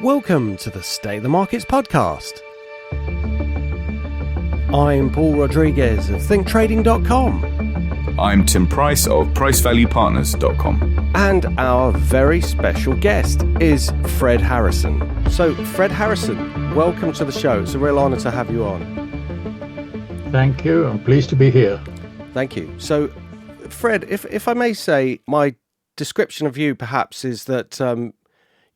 Welcome to the Stay the Markets podcast. I'm Paul Rodriguez of thinktrading.com. I'm Tim Price of pricevaluepartners.com. And our very special guest is Fred Harrison. So, Fred Harrison, welcome to the show. It's a real honor to have you on. Thank you. I'm pleased to be here. Thank you. So, Fred, if I may say, my description of you perhaps is that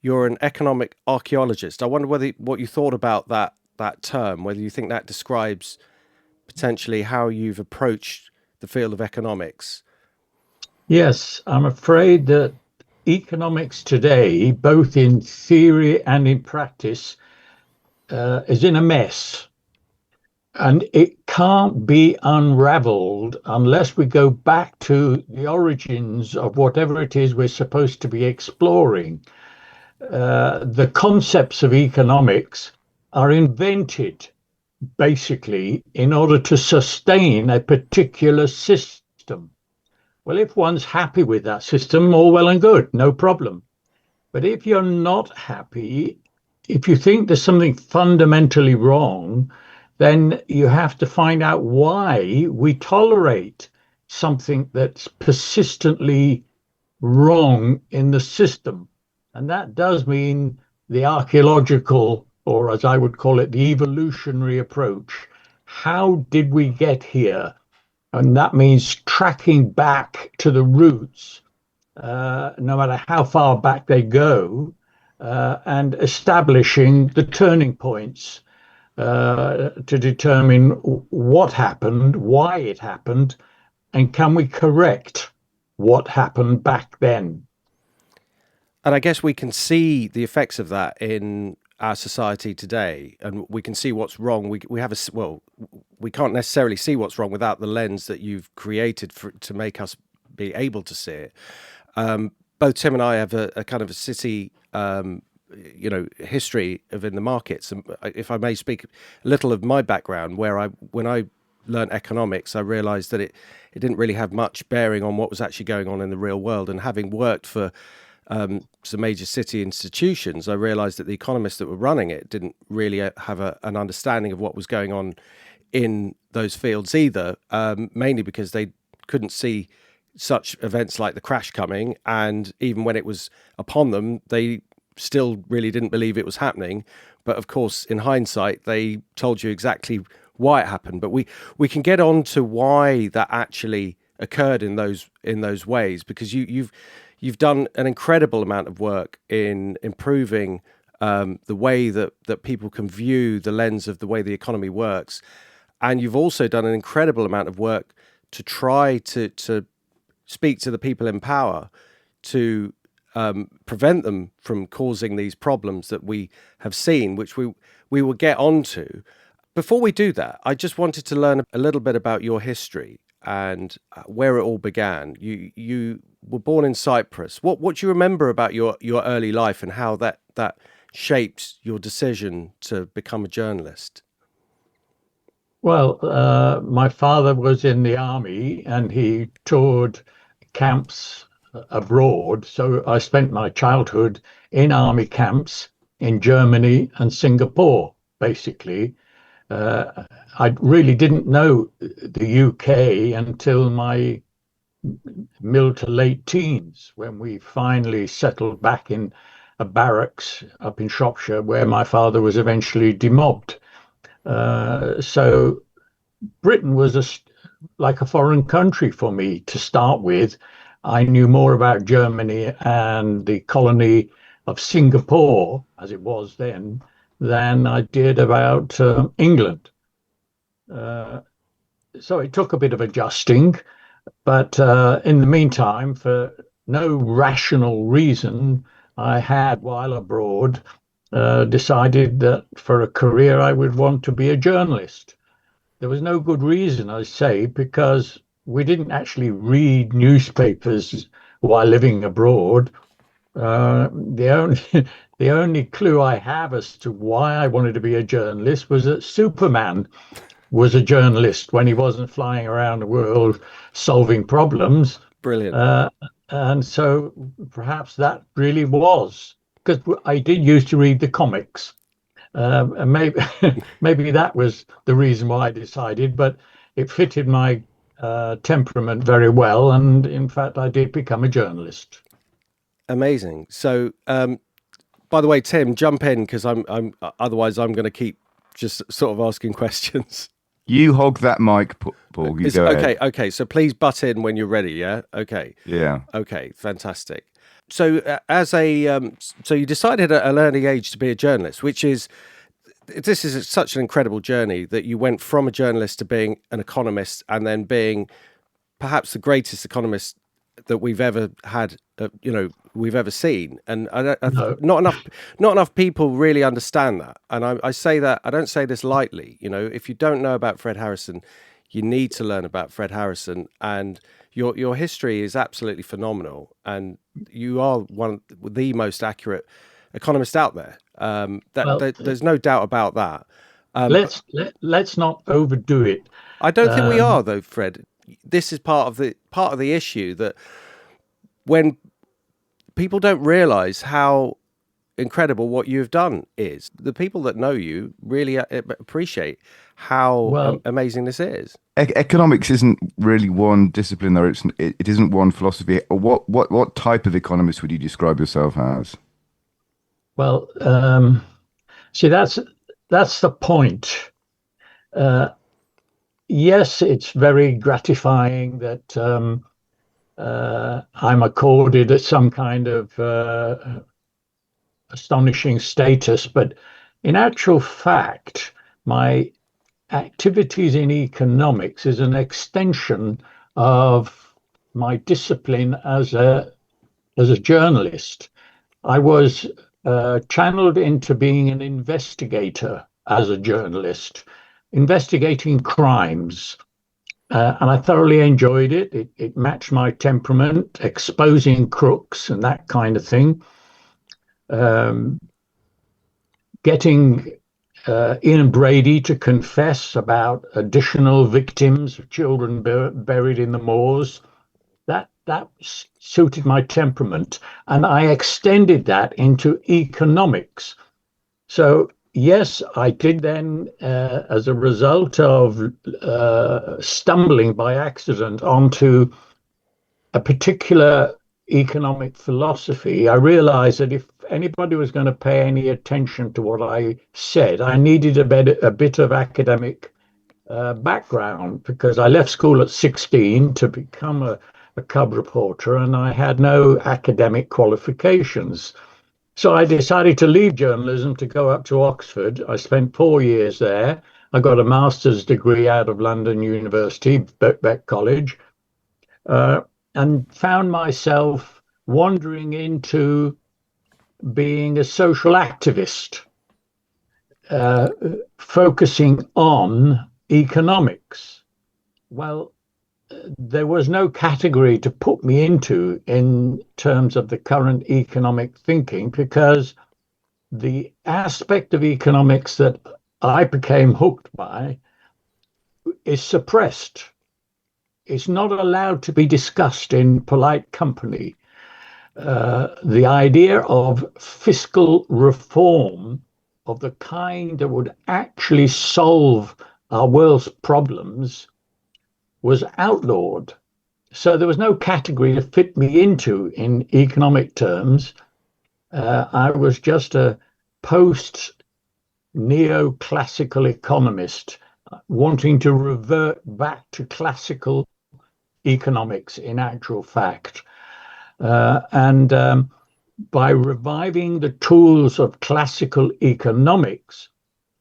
you're an economic archaeologist. I wonder what you thought about that term, whether you think that describes potentially how you've approached the field of economics. Yes, I'm afraid that economics today, both in theory and in practice, is in a mess. And it can't be unraveled unless we go back to the origins of whatever it is we're supposed to be exploring. The concepts of economics are invented basically in order to sustain a particular system. Well, if one's happy with that system, all well and good, no problem. But if you're not happy, if you think there's something fundamentally wrong, then you have to find out why we tolerate something that's persistently wrong in the system. And that does mean the archaeological, or as I would call it, the evolutionary approach. How did we get here? And that means tracking back to the roots, no matter how far back they go, and establishing the turning points to determine what happened, why it happened, and can we correct what happened back then? And I guess we can see the effects of that in our society today, and we can see what's wrong. We can't necessarily see what's wrong without the lens that you've created to make us be able to see it. Both Tim and I have a kind of a city, history of in the markets. And if I may speak a little of my background, when I learned economics, I realised that it didn't really have much bearing on what was actually going on in the real world. And having worked for some major city institutions, I realized that the economists that were running it didn't really have an understanding of what was going on in those fields either, mainly because they couldn't see such events like the crash coming. And even when it was upon them, they still really didn't believe it was happening. But of course, in hindsight, they told you exactly why it happened. But we can get on to why that actually occurred in those ways, because you've done an incredible amount of work in improving the way that people can view the lens of the way the economy works. And you've also done an incredible amount of work to try to speak to the people in power to prevent them from causing these problems that we have seen, which we will get onto. Before we do that, I just wanted to learn a little bit about your history and where it all began. You were born in Cyprus. What do you remember about your early life and how that shaped your decision to become a journalist? Well, my father was in the army and he toured camps abroad. So I spent my childhood in army camps in Germany and Singapore, basically. I really didn't know the UK until my middle to late teens, when we finally settled back in a barracks up in Shropshire, where my father was eventually demobbed. So Britain was like a foreign country for me to start with. I knew more about Germany and the colony of Singapore, as it was then, than I did about England. So it took a bit of adjusting, but in the meantime, for no rational reason, I had, while abroad, decided that for a career I would want to be a journalist. There was no good reason, I say, because we didn't actually read newspapers while living abroad. The only clue I have as to why I wanted to be a journalist was that Superman was a journalist when he wasn't flying around the world solving problems. Brilliant. And so perhaps that really was because I did used to read the comics. And maybe maybe that was the reason why I decided, but it fitted my temperament very well, and in fact, I did become a journalist. Amazing. So, by the way, Tim, jump in because I'm otherwise I'm going to keep just sort of asking questions. You hog that mic, Paul. You go Okay, ahead. okay. So please butt in when you're ready. Yeah. Okay. Yeah. Okay. Fantastic. So, as a so you decided at an early age to be a journalist, which is this is such an incredible journey that you went from a journalist to being an economist and then being perhaps the greatest economist that we've ever had, we've ever seen. And No, not enough people really understand that. And I say that, I don't say this lightly. If you don't know about Fred Harrison, you need to learn about Fred Harrison. And your history is absolutely phenomenal. And you are one of the most accurate economist out there. well, There's no doubt about that. let's not overdo it. I don't think we Um, are, though, Fred. This is part of the issue, that when people don't realize how incredible what you've done is, the people that know you really appreciate how well, amazing this is. Economics isn't really one discipline, though. It isn't one philosophy. What type of economist would you describe yourself as? well. See, that's the point. Uh, yes, it's very gratifying that I'm accorded some kind of astonishing status, but in actual fact, my activities in economics is an extension of my discipline as a journalist. I was channeled into being an investigator as a journalist, investigating crimes. And I thoroughly enjoyed it. It matched my temperament, exposing crooks and that kind of thing. Um, Getting Ian Brady to confess about additional victims of children buried in the moors. That suited my temperament, and I extended that into economics. So yes, I did then, as a result of stumbling by accident onto a particular economic philosophy, I realized that if anybody was going to pay any attention to what I said, I needed a bit of academic background, because I left school at 16 to become a cub reporter, and I had no academic qualifications. So I decided to leave journalism to go up to Oxford. I spent 4 years there. I got a master's degree out of London University, Birkbeck College, uh, and found myself wandering into being a social activist, uh, focusing on economics. Well, there was no category to put me into in terms of the current economic thinking, because the aspect of economics that I became hooked by is suppressed. It's not allowed to be discussed in polite company. The idea of fiscal reform of the kind that would actually solve our world's problems was outlawed. So there was no category to fit me into in economic terms. I was just a post neoclassical economist wanting to revert back to classical economics in actual fact. And by reviving the tools of classical economics,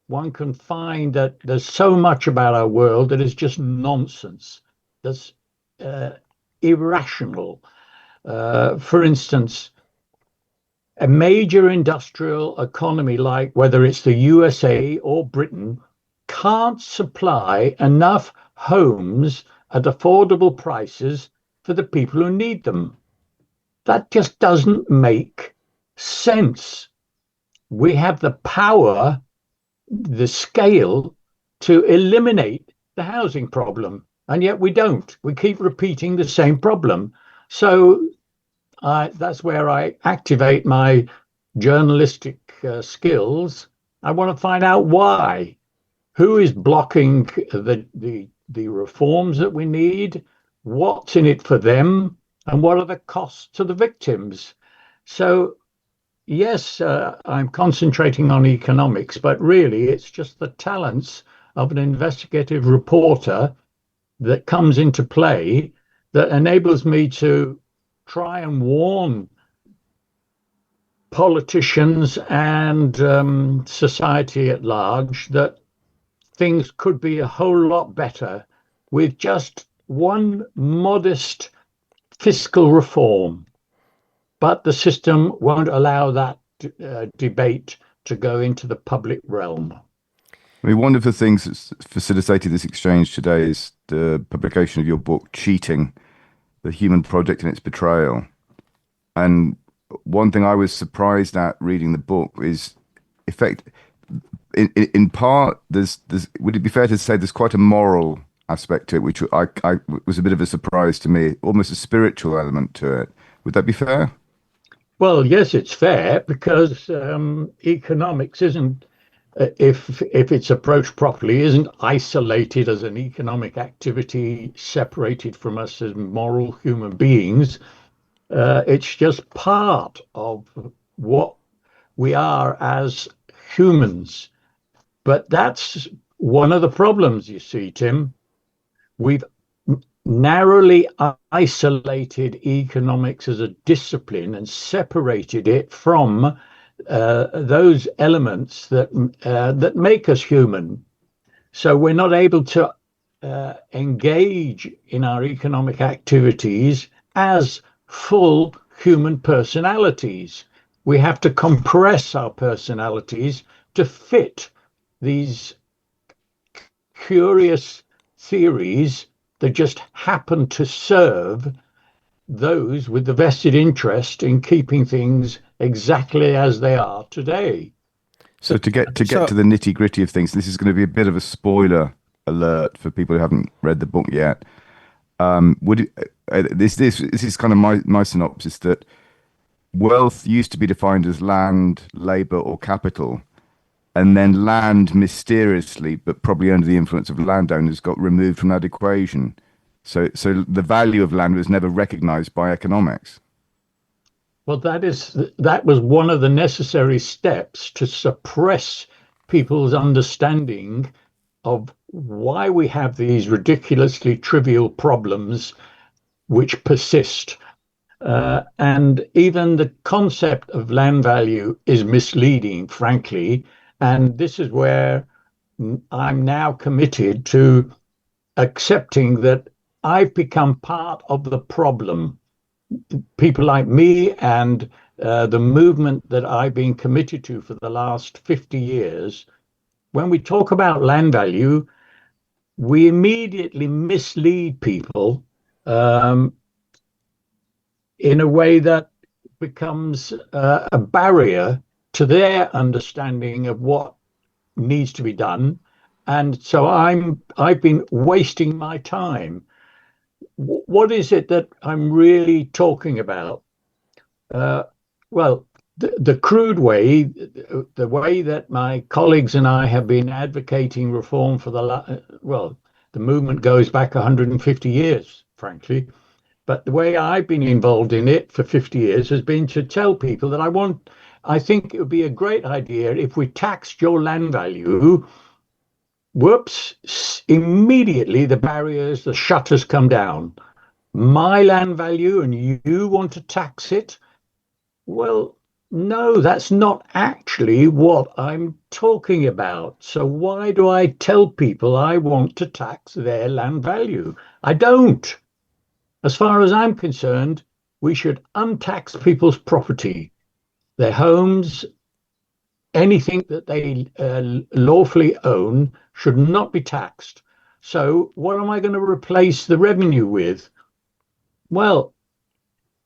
one can find that there's so much about our world that is just nonsense, that's irrational. For instance, a major industrial economy, like whether it's the USA or Britain, can't supply enough homes at affordable prices for the people who need them. That just doesn't make sense. We have the power, the scale to eliminate the housing problem, and yet we don't. We keep repeating the same problem. So that's where I activate my journalistic skills. I want to find out why. Who is blocking the reforms that we need? What's in it for them? And what are the costs to the victims? So, yes, I'm concentrating on economics, but really it's just the talents of an investigative reporter that comes into play that enables me to try and warn politicians and society at large that things could be a whole lot better with just one modest fiscal reform. But the system won't allow that debate to go into the public realm. I mean, one of the things that's facilitated this exchange today is the publication of your book, Cheating, the Human Project and Its Betrayal. And one thing I was surprised at reading the book is, in part, would it be fair to say there's quite a moral aspect to it, which I was a bit of a surprise to me, almost a spiritual element to it. Would that be fair? Well, yes, it's fair because economics isn't, if it's approached properly, isn't isolated as an economic activity separated from us as moral human beings. It's just part of what we are as humans. But that's one of the problems, you see, Tim. We've narrowly isolated economics as a discipline and separated it from those elements that make us human. So we're not able to engage in our economic activities as full human personalities. We have to compress our personalities to fit these curious theories that just happen to serve those with the vested interest in keeping things exactly as they are today. So to get to the nitty gritty of things, this is going to be a bit of a spoiler alert for people who haven't read the book yet. This is kind of my synopsis, that wealth used to be defined as land, labor, or capital, and then land mysteriously, but probably under the influence of landowners, got removed from that equation. So the value of land was never recognized by economics. Well, that was one of the necessary steps to suppress people's understanding of why we have these ridiculously trivial problems which persist. And even the concept of land value is misleading, frankly. And this is where I'm now committed to accepting that I've become part of the problem. People like me and the movement that I've been committed to for the last 50 years, when we talk about land value, we immediately mislead people in a way that becomes a barrier to their understanding of what needs to be done. And so I've been wasting my time. What is it that I'm really talking about? Well, the crude way, the way that my colleagues and I have been advocating reform for the movement goes back 150 years, frankly. But the way I've been involved in it for 50 years has been to tell people that I think it would be a great idea if we taxed your land value. Whoops, immediately the barriers, the shutters come down. My land value and you want to tax it? Well, no, that's not actually what I'm talking about. So why do I tell people I want to tax their land value? I don't. As far as I'm concerned, we should untax people's property, their homes, anything that they lawfully own should not be taxed. So what am I going to replace the revenue with? Well,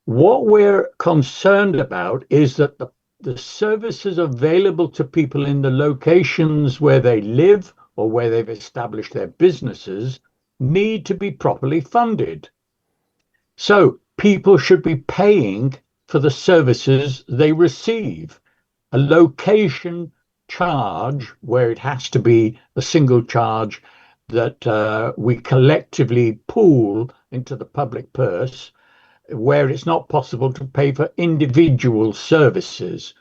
what we're concerned about is that the services available to people in the locations where they live or where they've established their businesses need to be properly funded. So people should be paying for the services they receive. a location charge where it has to be a single charge that we collectively pool into the public purse, where it's not possible to pay for individual services.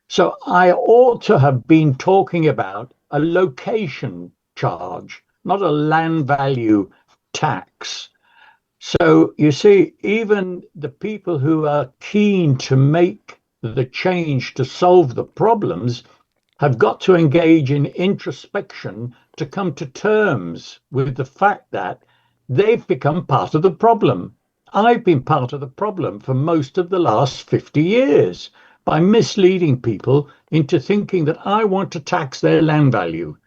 So I ought to have been talking about a location charge, not a land value tax. So you see, even the people who are keen to make the change to solve the problems have got to engage in introspection to come to terms with the fact that they've become part of the problem. I've been part of the problem for most of the last 50 years by misleading people into thinking that I want to tax their land value.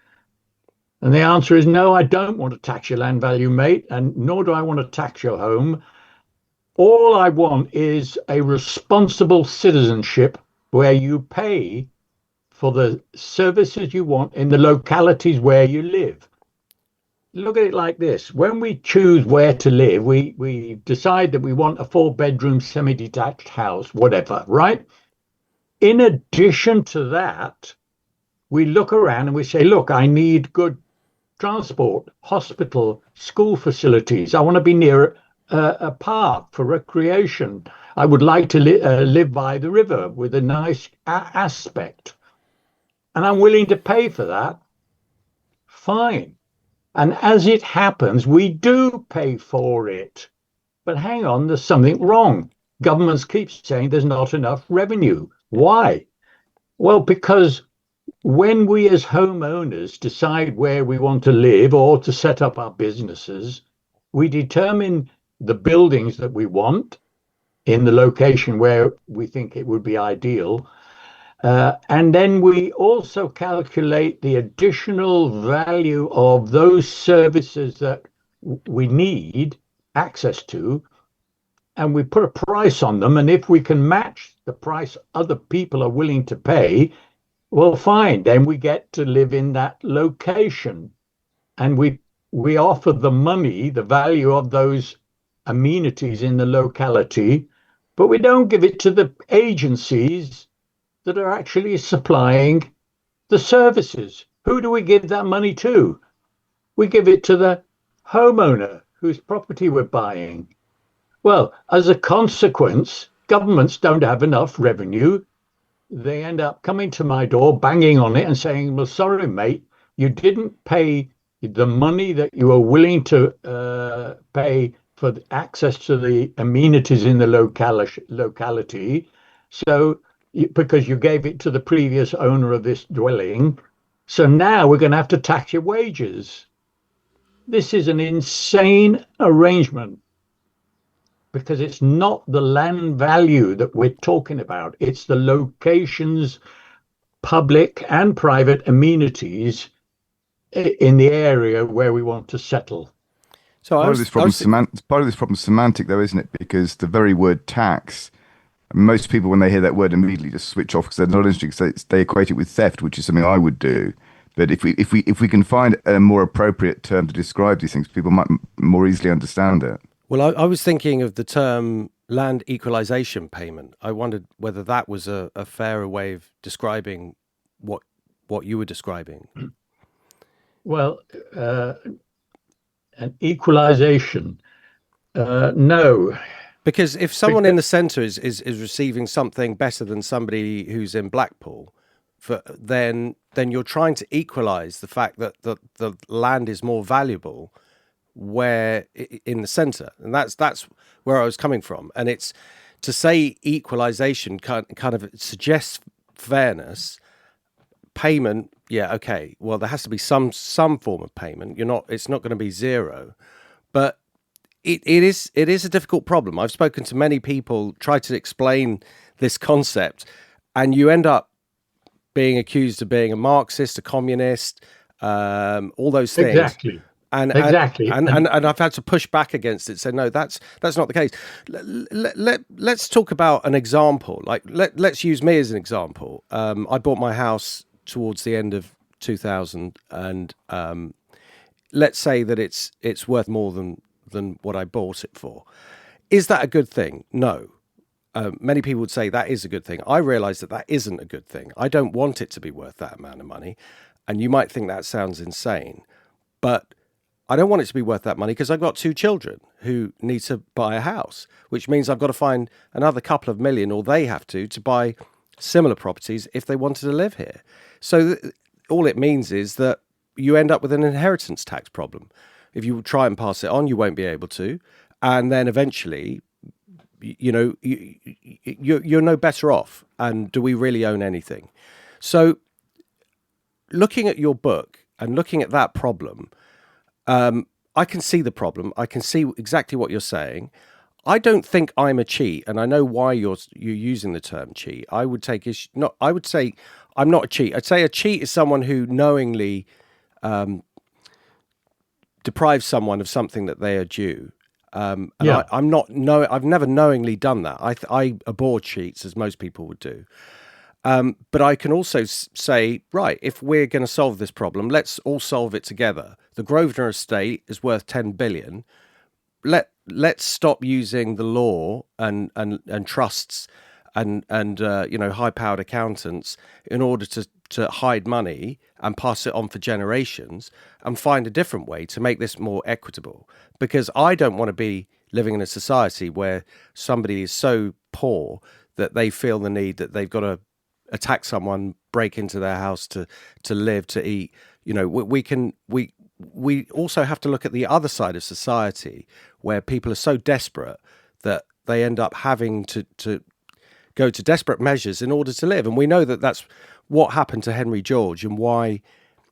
And the answer is no, I don't want to tax your land value, mate, and nor do I want to tax your home. All I want is a responsible citizenship where you pay for the services you want in the localities where you live. Look at it like this. When we choose where to live, we decide that we want a 4-bedroom semi-detached house, whatever, right? In addition to that, we look around and we say, look, I need good transport, hospital, school facilities. I want to be near a park for recreation. I would like to live by the river with a nice aspect. And I'm willing to pay for that. Fine. And as it happens, we do pay for it. But hang on, there's something wrong. Governments keep saying there's not enough revenue. Why? Well, because when we as homeowners decide where we want to live or to set up our businesses, we determine the buildings that we want in the location where we think it would be ideal. And then we also calculate the additional value of those services that we need access to, and we put a price on them. And if we can match the price other people are willing to pay, well, fine, then we get to live in that location. And we offer the money, the value of those amenities in the locality, but we don't give it to the agencies that are actually supplying the services. Who do we give that money to? We give it to the homeowner whose property we're buying. Well, as a consequence, governments don't have enough revenue. They end up coming to my door, banging on it and saying, well, sorry, mate, you didn't pay the money that you were willing to pay for the access to the amenities in the locality. So because you gave it to the previous owner of this dwelling. So now we're going to have to tax your wages. This is an insane arrangement because it's not the land value that we're talking about. It's the locations, public and private amenities in the area where we want to settle. So part of this problem is semantic, though, isn't it? Because the very word tax, most people, when they hear that word, immediately just switch off because they're not interested, because they equate it with theft, which is something I would do. But if we can find a more appropriate term to describe these things, people might more easily understand it. Well, I was thinking of the term land equalization payment. I wondered whether that was a fairer way of describing what you were describing. Well, an equalization, no. Because if someone in the centre is receiving something better than somebody who's in Blackpool, then you're trying to equalise the fact that the land is more valuable where in the centre, and that's where I was coming from. And it's to say equalisation kind of suggests fairness. Payment, yeah, okay. Well, there has to be some form of payment. It's not going to be zero, but it is a difficult problem. I've spoken to many people, try to explain this concept, and you end up being accused of being a Marxist, a communist, all those things. Exactly. And I've had to push back against it. Say no, that's not the case. Let's talk about an example. Like let's use me as an example. I bought my house towards the end of 2000, and let's say that it's worth more than what I bought it for. Is that a good thing? No. Many people would say that is a good thing. I realize that that isn't a good thing. I don't want it to be worth that amount of money. And you might think that sounds insane, but I don't want it to be worth that money because I've got 2 children who need to buy a house, which means I've got to find another couple of million, or they have to buy similar properties if they wanted to live here. So all it means is that you end up with an inheritance tax problem. If you try and pass it on, you won't be able to. And then eventually, you're no better off. And do we really own anything? So looking at your book and looking at that problem, I can see the problem. I can see exactly what you're saying. I don't think I'm a cheat, and I know why you're using the term cheat. I would take I would say I'm not a cheat. I'd say a cheat is someone who knowingly deprives someone of something that they are due. And Yeah. I've never knowingly done that. I abhor cheats, as most people would do. But I can also say, right, if we're going to solve this problem, let's all solve it together. The Grosvenor estate is worth 10 billion. Let's stop using the law and trusts and high-powered accountants in order to hide money and pass it on for generations, and find a different way to make this more equitable. Because I don't want to be living in a society where somebody is so poor that they feel the need that they've got to attack someone, break into their house to live, to eat. We also have to look at the other side of society where people are so desperate that they end up having to go to desperate measures in order to live. And we know that that's what happened to Henry George, and why,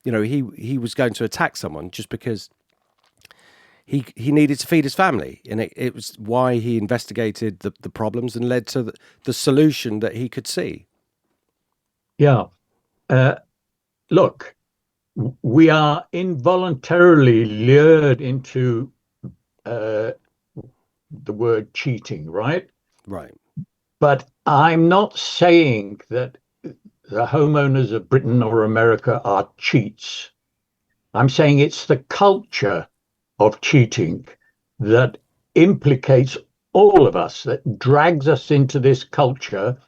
he was going to attack someone just because he needed to feed his family. And it was why he investigated the problems and led to the solution that he could see. Yeah. Look, we are involuntarily lured into the word cheating, right? Right. But I'm not saying that the homeowners of Britain or America are cheats. I'm saying it's the culture of cheating that implicates all of us, that drags us into this culture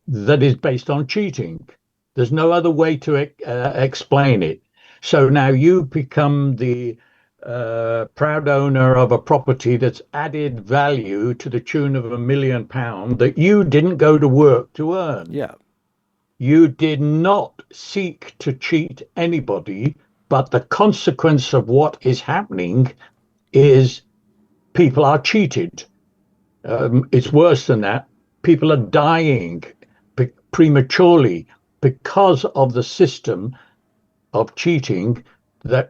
that is based on cheating. There's no other way to explain it. So now you become the proud owner of a property that's added value to the tune of £1 million that you didn't go to work to earn. Yeah. You did not seek to cheat anybody, but the consequence of what is happening is people are cheated. It's worse than that. People are dying prematurely because of the system of cheating that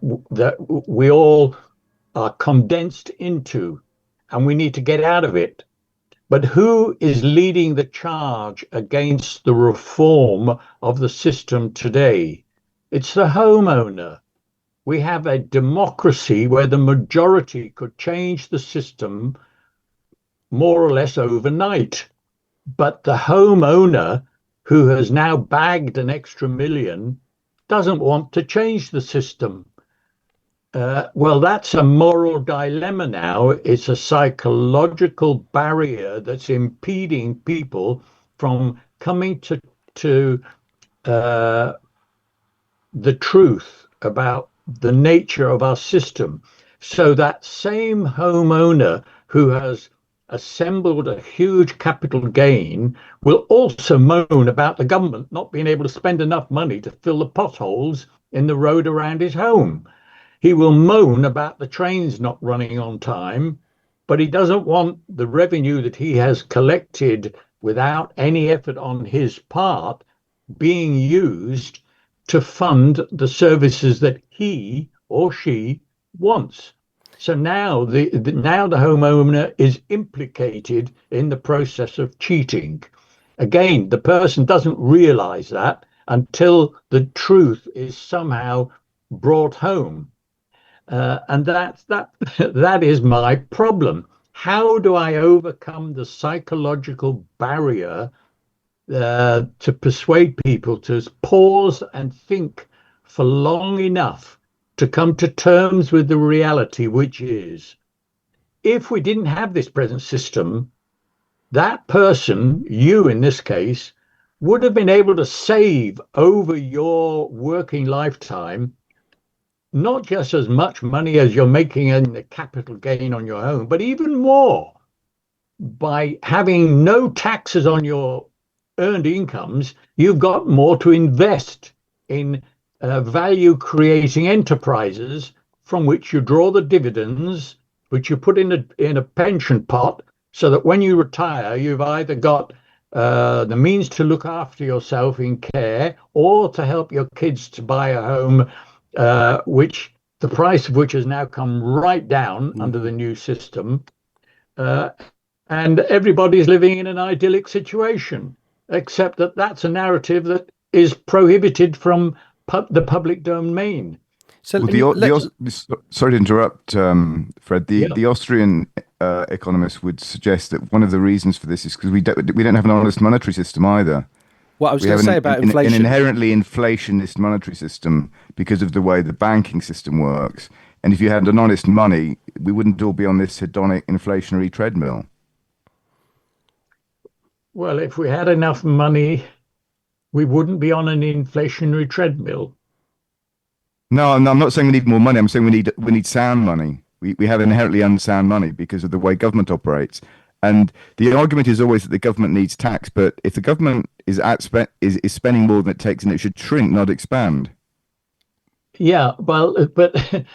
we all are condensed into, and we need to get out of it. But who is leading the charge against the reform of the system today? It's the homeowner. We have a democracy where the majority could change the system more or less overnight. But the homeowner, who has now bagged an extra million, doesn't want to change the system. Well, that's a moral dilemma now. It's a psychological barrier that's impeding people from coming to the truth about the nature of our system. So that same homeowner who has assembled a huge capital gain will also moan about the government not being able to spend enough money to fill the potholes in the road around his home. He will moan about the trains not running on time, but he doesn't want the revenue that he has collected without any effort on his part being used to fund the services that he or she wants. So now the homeowner is implicated in the process of cheating. Again, the person doesn't realize that until the truth is somehow brought home. And that is my problem. How do I overcome the psychological barrier to persuade people to pause and think for long enough to come to terms with the reality, which is, if we didn't have this present system, that person, you in this case, would have been able to save over your working lifetime not just as much money as you're making in the capital gain on your home, but even more by having no taxes on your earned incomes. You've got more to invest in value creating enterprises from which you draw the dividends, which you put in a pension pot, so that when you retire, you've either got the means to look after yourself in care or to help your kids to buy a home, which the price of which has now come right down under the new system. And everybody's living in an idyllic situation, except that that's a narrative that is prohibited from the public domain. So sorry to interrupt, Fred. The Austrian economists would suggest that one of the reasons for this is because we don't have an honest monetary system either. What I was going to say about inflation, an inherently inflationist monetary system because of the way the banking system works. And if you had an honest money, we wouldn't all be on this hedonic inflationary treadmill. Well, if we had enough money, we wouldn't be on an inflationary treadmill. No, I'm not saying we need more money. I'm saying we need sound money. We have inherently unsound money because of the way government operates. And the argument is always that the government needs tax, but if the government is spending more than it takes, and it should shrink, not expand. Yeah, well, but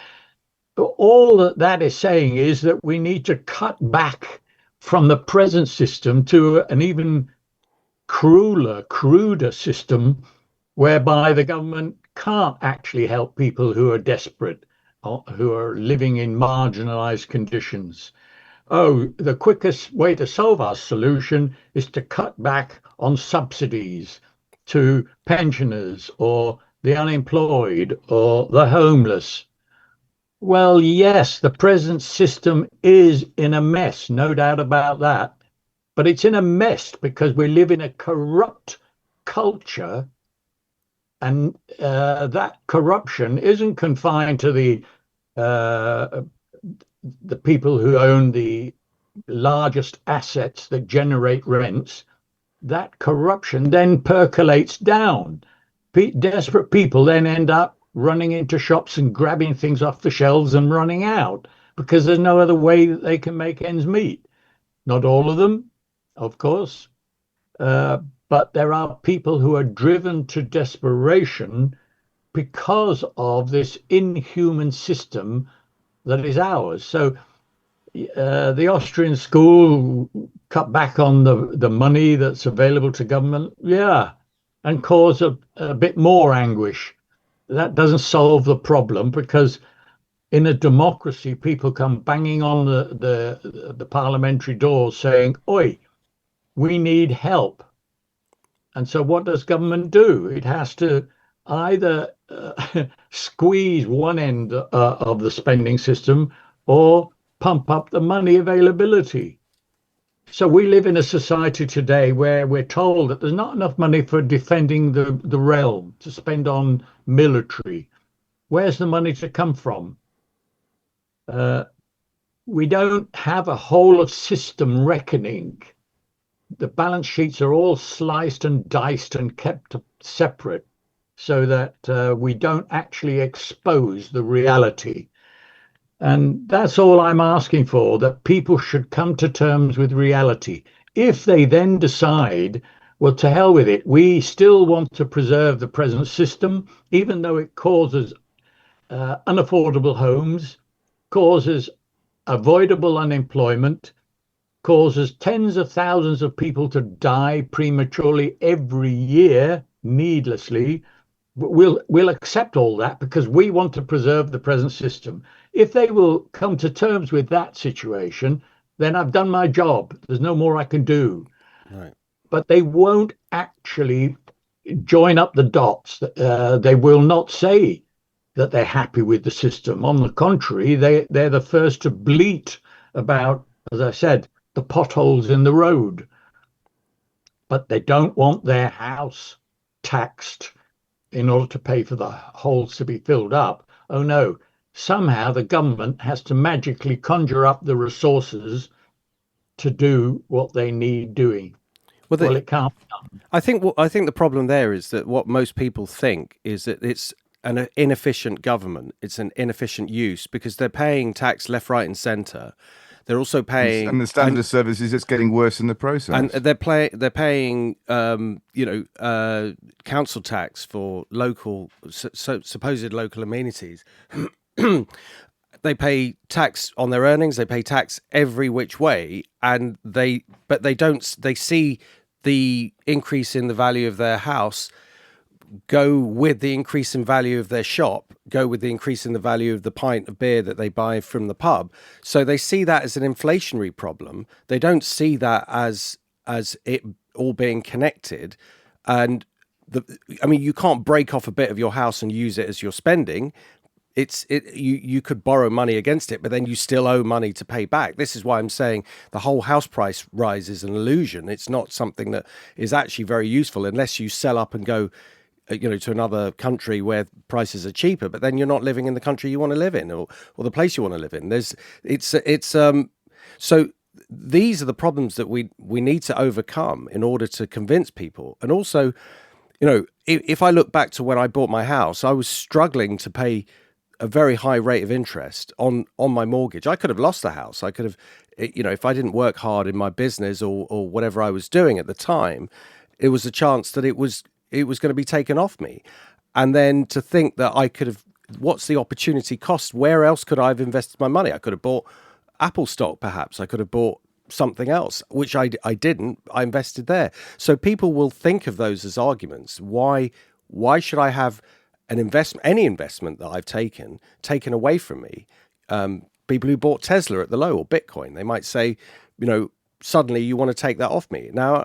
all that is saying is that we need to cut back from the present system to an even cruder system, whereby the government can't actually help people who are desperate, or who are living in marginalized conditions. Oh, the quickest way to solve our solution is to cut back on subsidies to pensioners or the unemployed or the homeless. Well, yes, the present system is in a mess, no doubt about that. But it's in a mess because we live in a corrupt culture, and that corruption isn't confined to the people who own the largest assets that generate rents. That corruption then percolates down. Desperate people then end up running into shops and grabbing things off the shelves and running out because there's no other way that they can make ends meet. Not all of them, of course, but there are people who are driven to desperation because of this inhuman system that is ours. So the Austrian school cut back on the money that's available to government, and cause a bit more anguish. That doesn't solve the problem, because in a democracy, people come banging on the parliamentary doors saying, "Oi, we need help." And so what does government do? It has to either squeeze one end of the spending system or pump up the money availability. So we live in a society today where we're told that there's not enough money for defending the realm to spend on military. Where's the money to come from? We don't have a whole of system reckoning. The balance sheets are all sliced and diced and kept separate, so that we don't actually expose the reality. And that's all I'm asking for, that people should come to terms with reality. If they then decide, well, to hell with it, we still want to preserve the present system, even though it causes unaffordable homes, causes avoidable unemployment, causes tens of thousands of people to die prematurely every year, needlessly, we'll accept all that because we want to preserve the present system. If they will come to terms with that situation, then I've done my job. There's no more I can do. Right. But they won't actually join up the dots. They will not say that they're happy with the system. On the contrary, they're the first to bleat about, as I said, the potholes in the road. But they don't want their house taxed in order to pay for the holes to be filled up. Oh no, somehow the government has to magically conjure up the resources to do what they need doing. Well, it can't be done. I think the problem there is that what most people think is that it's an inefficient government. It's an inefficient use because they're paying tax left, right, and centre. They're also paying, and the standard of service is just getting worse in the process. and they're paying, council tax for local, supposed local amenities. They pay tax on their earnings. They pay tax every which way, but they don't. They see the increase in the value of their house go with the increase in value of their shop, go with the increase in the value of the pint of beer that they buy from the pub. So they see that as an inflationary problem. They don't see that as it all being connected. And you can't break off a bit of your house and use it as your spending. You could borrow money against it, but then you still owe money to pay back. This is why I'm saying the whole house price rise is an illusion. It's not something that is actually very useful unless you sell up and go, to another country where prices are cheaper. But then you're not living in the country you want to live in, or the place you want to live in. So these are the problems that we need to overcome in order to convince people. And also, if I look back to when I bought my house, I was struggling to pay a very high rate of interest on my mortgage. I could have lost the house. I could have, if I didn't work hard in my business or whatever I was doing at the time, it was a chance that it was going to be taken off me. And then to think that I could have, what's the opportunity cost? Where else could I have invested my money? I could have bought Apple stock, perhaps. I could have bought something else, which I didn't. I invested there. So people will think of those as arguments. Why should I have any investment that I've taken away from me? People who bought Tesla at the low or Bitcoin, they might say, suddenly you want to take that off me. Now,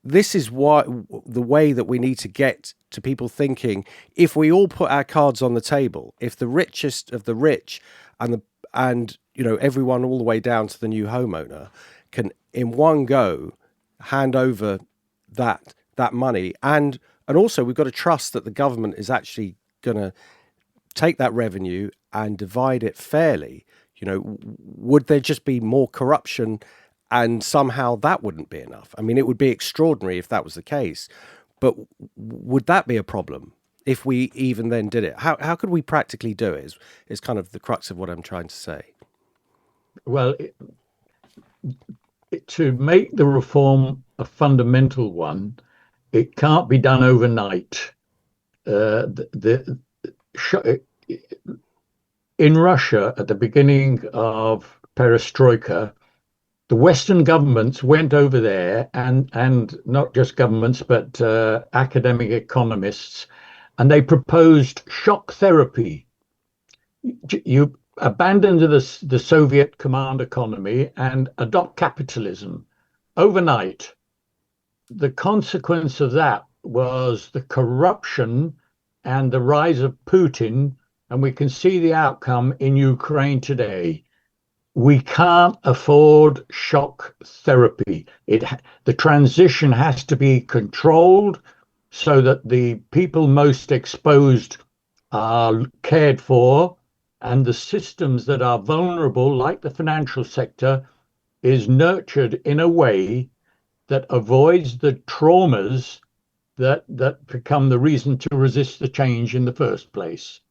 this is the way that we need to get to people thinking. If we all put our cards on the table, if the richest of the rich and everyone all the way down to the new homeowner can in one go hand over that money, and also we've got to trust that the government is actually going to take that revenue and divide it fairly. Would there just be more corruption and somehow that wouldn't be enough? I mean, it would be extraordinary if that was the case, but would that be a problem if we even then did it? How could we practically do it is kind of the crux of what I'm trying to say. Well, to make the reform a fundamental one, it can't be done overnight. In Russia, at the beginning of perestroika, the Western governments went over there, and not just governments, but academic economists, and they proposed shock therapy. You abandon the Soviet command economy and adopt capitalism overnight. The consequence of that was the corruption and the rise of Putin, and we can see the outcome in Ukraine today. We can't afford shock therapy. The transition has to be controlled so that the people most exposed are cared for, and the systems that are vulnerable, like the financial sector, is nurtured in a way that avoids the traumas that become the reason to resist the change in the first place.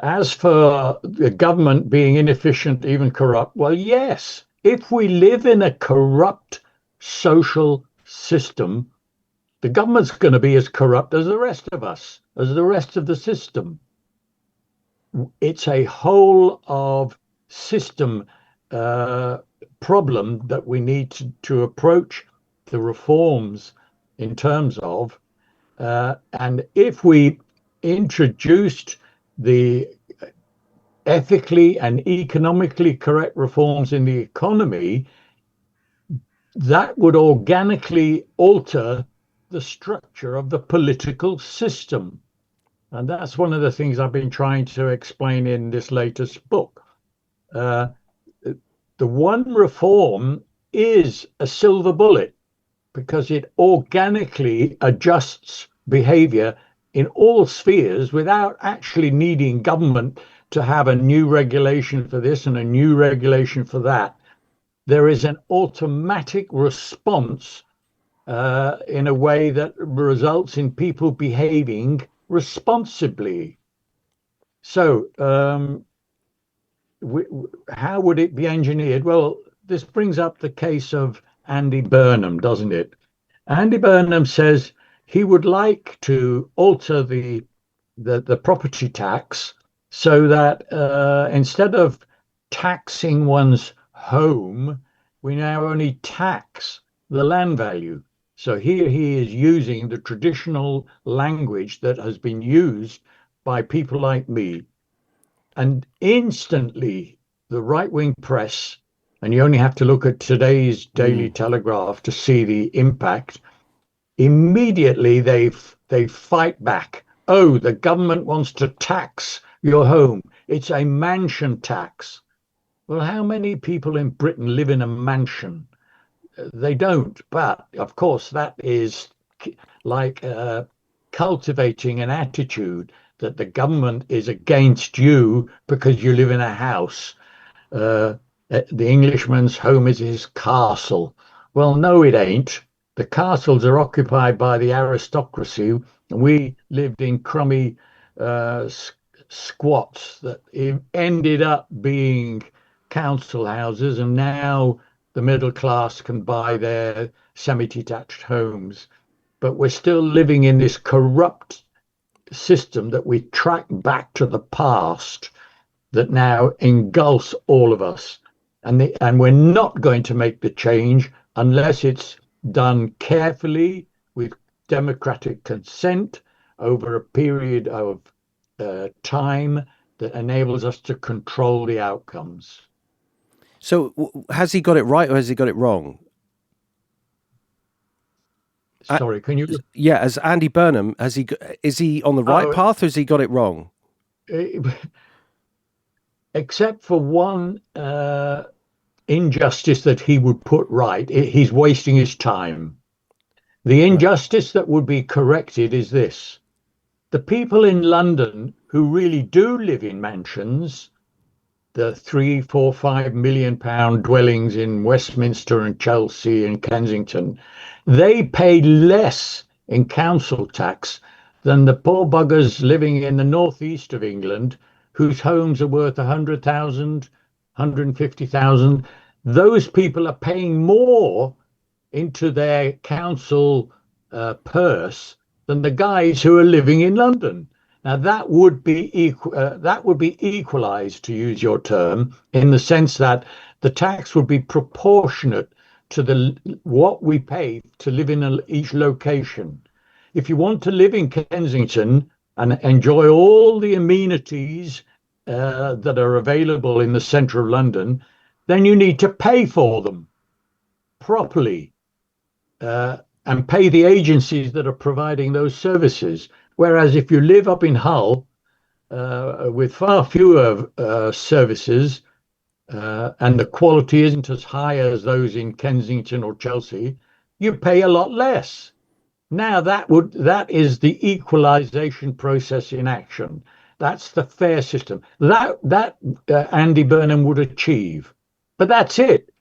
As for the government being inefficient, even corrupt, well, yes, if we live in a corrupt social system, the government's going to be as corrupt as the rest of us, as the rest of the system. It's a whole of system problem that we need to approach the reforms in terms of. And if we introduced the ethically and economically correct reforms in the economy, that would organically alter the structure of the political system. And that's one of the things I've been trying to explain in this latest book. The one reform is a silver bullet because it organically adjusts behavior in all spheres without actually needing government to have a new regulation for this and a new regulation for that. there is an automatic response in a way that results in people behaving responsibly. So, how would it be engineered? Well, this brings up the case of Andy Burnham, doesn't it? Andy Burnham says he would like to alter the property tax so that instead of taxing one's home, we now only tax the land value. So here he is using the traditional language that has been used by people like me. And instantly, the right wing press, and you only have to look at today's Daily Telegraph to see the impact, immediately they fight back. Oh, the government wants to tax your home. It's a mansion tax. Well, how many people in Britain live in a mansion? They don't. But of course, that is like cultivating an attitude that the government is against you because you live in a house. The Englishman's home is his castle. Well, no, it ain't. The castles are occupied by the aristocracy, and we lived in crummy squats that ended up being council houses, and now the middle class can buy their semi-detached homes. But we're still living in this corrupt system that we track back to the past that now engulfs all of us. And we're not going to make the change unless it's done carefully with democratic consent over a period of time that enables us to control the outcomes. So has he got it right or has he got it wrong? Sorry, can you? Yeah, as Andy Burnham, is he on the right path or has he got it wrong? Except for one injustice that he would put right, he's wasting his time. The injustice that would be corrected is this: the people in London who really do live in mansions, the 3, 4, 5 million pound dwellings in Westminster and Chelsea and Kensington, they pay less in council tax than the poor buggers living in the northeast of England, whose homes are worth 100,000, 150,000. Those people are paying more into their council purse than the guys who are living in London. Now that would be equalized, to use your term, in the sense that the tax would be proportionate to what we pay to live in each location. If you want to live in Kensington and enjoy all the amenities that are available in the centre of London, then you need to pay for them properly and pay the agencies that are providing those services. Whereas if you live up in Hull with far fewer services and the quality isn't as high as those in Kensington or Chelsea, you pay a lot less. Now that is the equalization process in action. That's the fair system that Andy Burnham would achieve. But that's it.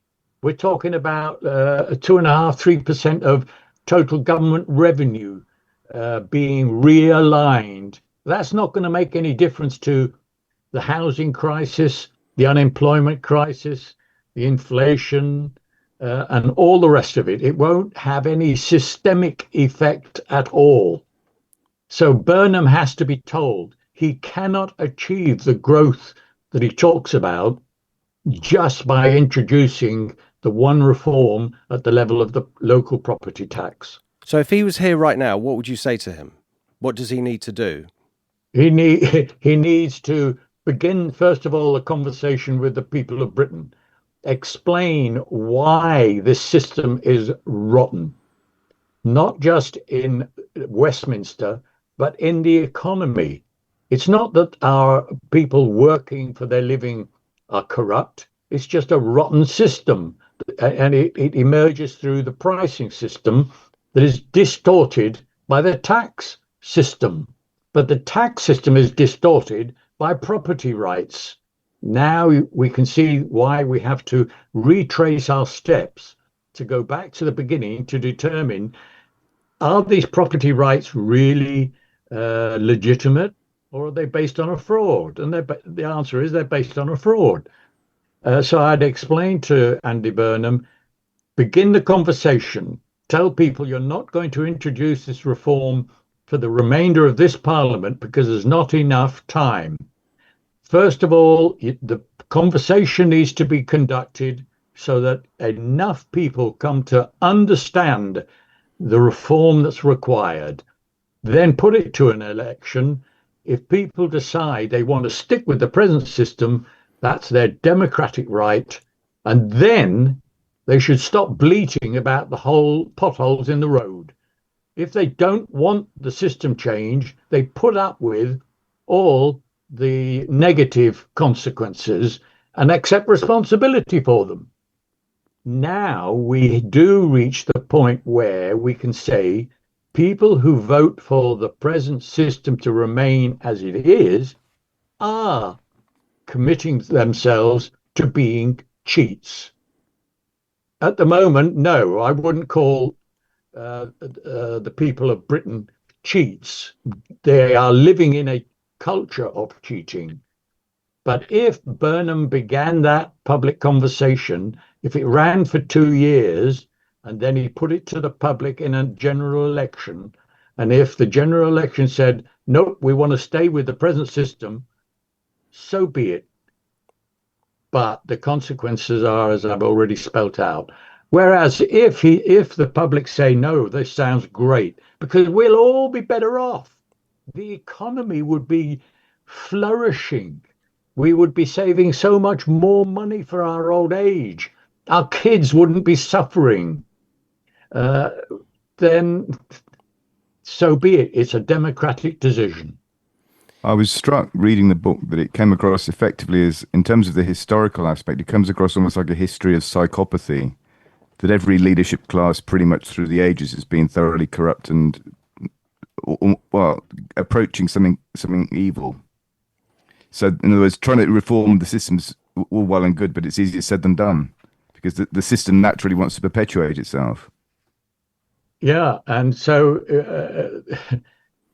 We're talking about 2.5–3% of total government revenue being realigned. That's not going to make any difference to the housing crisis, the unemployment crisis, the inflation, and all the rest of it. It won't have any systemic effect at all. So Burnham has to be told he cannot achieve the growth that he talks about just by introducing the one reform at the level of the local property tax. So if he was here right now, what would you say to him? What does he need to do? He needs to begin, first of all, a conversation with the people of Britain. Explain why this system is rotten, not just in Westminster, but in the economy. It's not that our people working for their living are corrupt. It's just a rotten system. And it emerges through the pricing system that is distorted by the tax system. But the tax system is distorted by property rights. Now we can see why we have to retrace our steps to go back to the beginning to determine, are these property rights really legitimate, or are they based on a fraud? And the answer is they're based on a fraud. So I'd explain to Andy Burnham, begin the conversation, tell people you're not going to introduce this reform for the remainder of this parliament because there's not enough time. First of all, the conversation needs to be conducted so that enough people come to understand the reform that's required. Then put it to an election. If people decide they want to stick with the present system, that's their democratic right. And then they should stop bleating about the whole potholes in the road. If they don't want the system change, they put up with all the negative consequences and accept responsibility for them. Now we do reach the point where we can say people who vote for the present system to remain as it is are committing themselves to being cheats. At the moment, no, I wouldn't call the people of Britain cheats. They are living in a culture of cheating. But if Burnham began that public conversation, if it ran for 2 years, and then he put it to the public in a general election, and if the general election said, nope, we want to stay with the present system, so be it. But the consequences are, as I've already spelt out. Whereas if the public say, no, this sounds great, because we'll all be better off. The economy would be flourishing. We would be saving so much more money for our old age. Our kids wouldn't be suffering. Then so be it. It's a democratic decision. I was struck reading the book that it came across effectively as, in terms of the historical aspect, it comes across almost like a history of psychopathy, that every leadership class pretty much through the ages has been thoroughly corrupt and, well, approaching something evil. So, in other words, trying to reform the system's all well and good, but it's easier said than done because the system naturally wants to perpetuate itself. Yeah, and so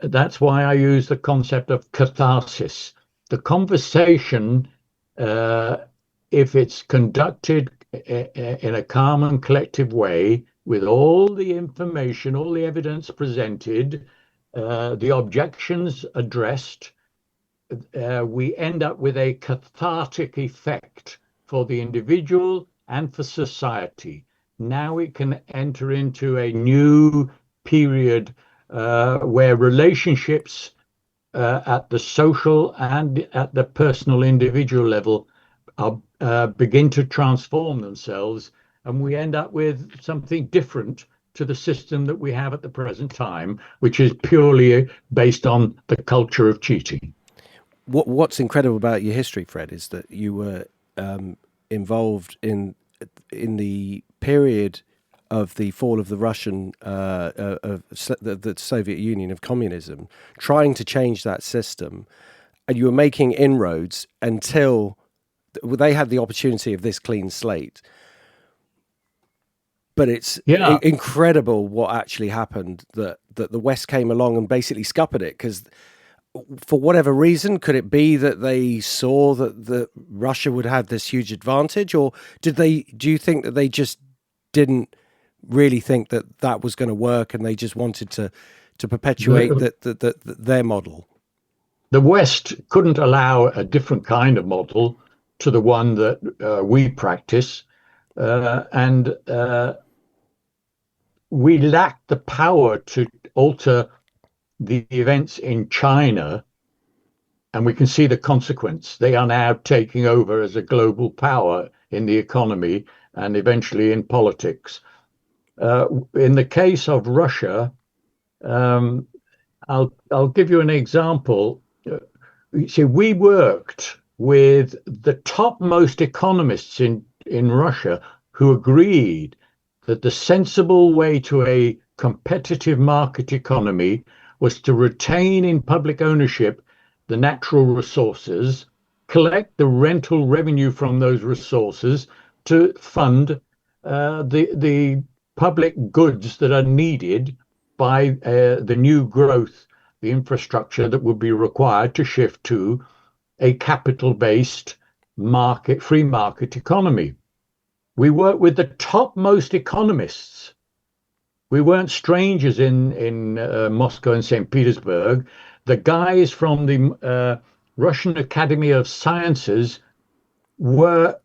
that's why I use the concept of catharsis. The conversation, if it's conducted in a calm and collective way, with all the information, all the evidence presented, the objections addressed, we end up with a cathartic effect for the individual and for society. Now we can enter into a new period where relationships at the social and at the personal individual level begin to transform themselves, and we end up with something different to the system that we have at the present time, which is purely based on the culture of cheating. What's incredible about your history, Fred, is that you were involved in the period of the fall of the Russian, of the Soviet Union, of communism, trying to change that system, and you were making inroads until they had the opportunity of this clean slate. But it's incredible what actually happened, that the West came along and basically scuppered it, because for whatever reason, could it be that they saw that Russia would have this huge advantage, or do you think that they just didn't really think that was going to work and they just wanted to perpetuate their model? The West couldn't allow a different kind of model to the one that we practice, and we lacked the power to alter the events in China, and we can see the consequence. They are now taking over as a global power in the economy and eventually in politics. In the case of Russia, I'll give you an example. See, we worked with the topmost economists in Russia who agreed that the sensible way to a competitive market economy was to retain in public ownership the natural resources collect the rental revenue from those resources to fund the public goods that are needed by the new growth, the infrastructure that would be required to shift to a capital-based market, free market economy. We worked with the topmost economists. We weren't strangers in Moscow and St. Petersburg. The guys from the Russian Academy of Sciences were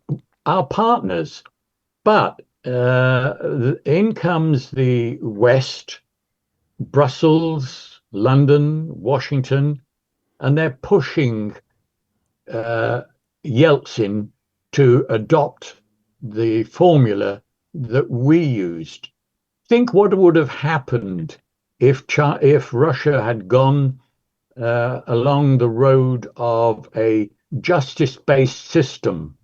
our partners. But in comes the West, Brussels, London, Washington, and they're pushing Yeltsin to adopt the formula that we used. Think what would have happened if Russia had gone along the road of a justice-based system.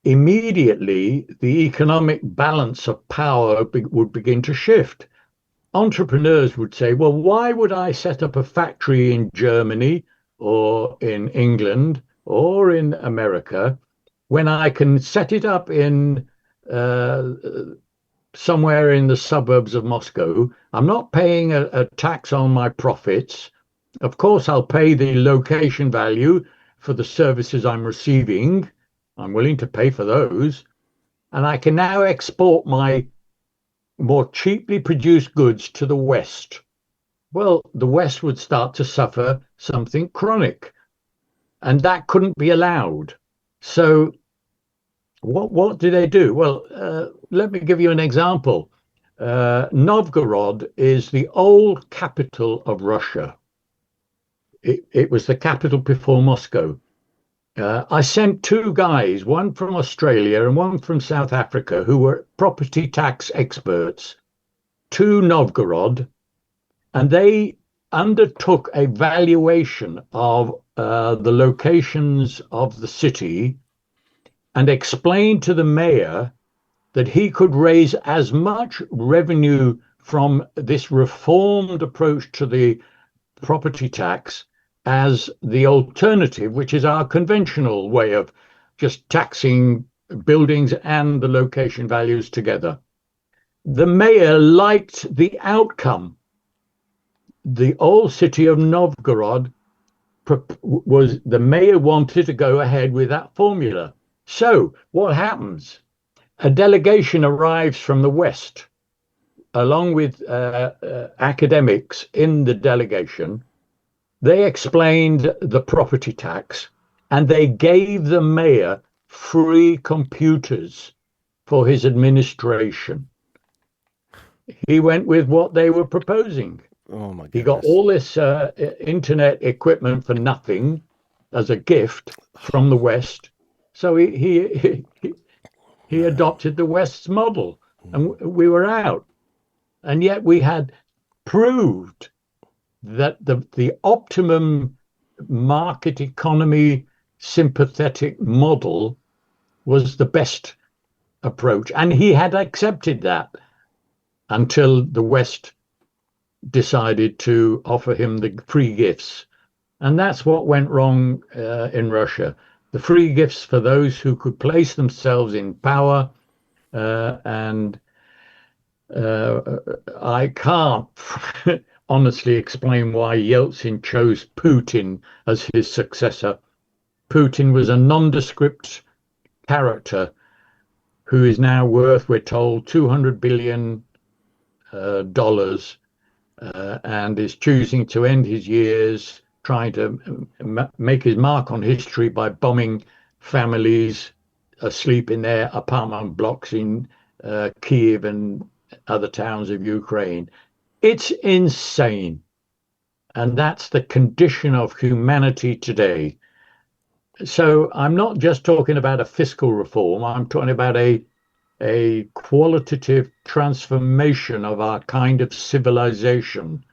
Immediately, the economic balance of power would begin to shift. Entrepreneurs would say, well, why would I set up a factory in Germany or in England or in America when I can set it up in somewhere in the suburbs of Moscow? I'm not paying a tax on my profits. Of course, I'll pay the location value for the services I'm receiving. I'm willing to pay for those. And I can now export my more cheaply produced goods to the West. Well, the West would start to suffer something chronic, and that couldn't be allowed. So what do they do? Well, let me give you an example. Novgorod is the old capital of Russia. It was the capital before Moscow. I sent two guys, one from Australia and one from South Africa, who were property tax experts, to Novgorod, and they undertook a valuation of the locations of the city and explained to the mayor that he could raise as much revenue from this reformed approach to the property tax as the alternative, which is our conventional way of just taxing buildings and the location values together. The mayor liked the outcome. The old city of Novgorod the mayor wanted to go ahead with that formula. So what happens? A delegation arrives from the West, along with academics in the delegation. They explained the property tax, and they gave the mayor free computers for his administration. He went with what they were proposing. Oh my goodness. He got all this internet equipment for nothing as a gift from the West. So he adopted the West's model, and we were out. And yet we had proved that the optimum market economy sympathetic model was the best approach. And he had accepted that until the West decided to offer him the free gifts. And that's what went wrong in Russia. The free gifts for those who could place themselves in power. And I can't honestly explain why Yeltsin chose Putin as his successor. Putin was a nondescript character who is now worth, we're told, $200 billion and is choosing to end his years trying to make his mark on history by bombing families asleep in their apartment blocks in Kiev and other towns of Ukraine. It's insane. And that's the condition of humanity today. So I'm not just talking about a fiscal reform. I'm talking about a qualitative transformation of our kind of civilization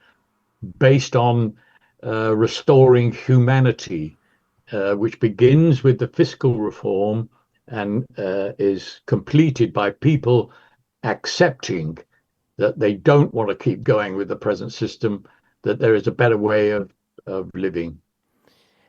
based on restoring humanity, which begins with the fiscal reform and is completed by people accepting that they don't want to keep going with the present system, that there is a better way of living.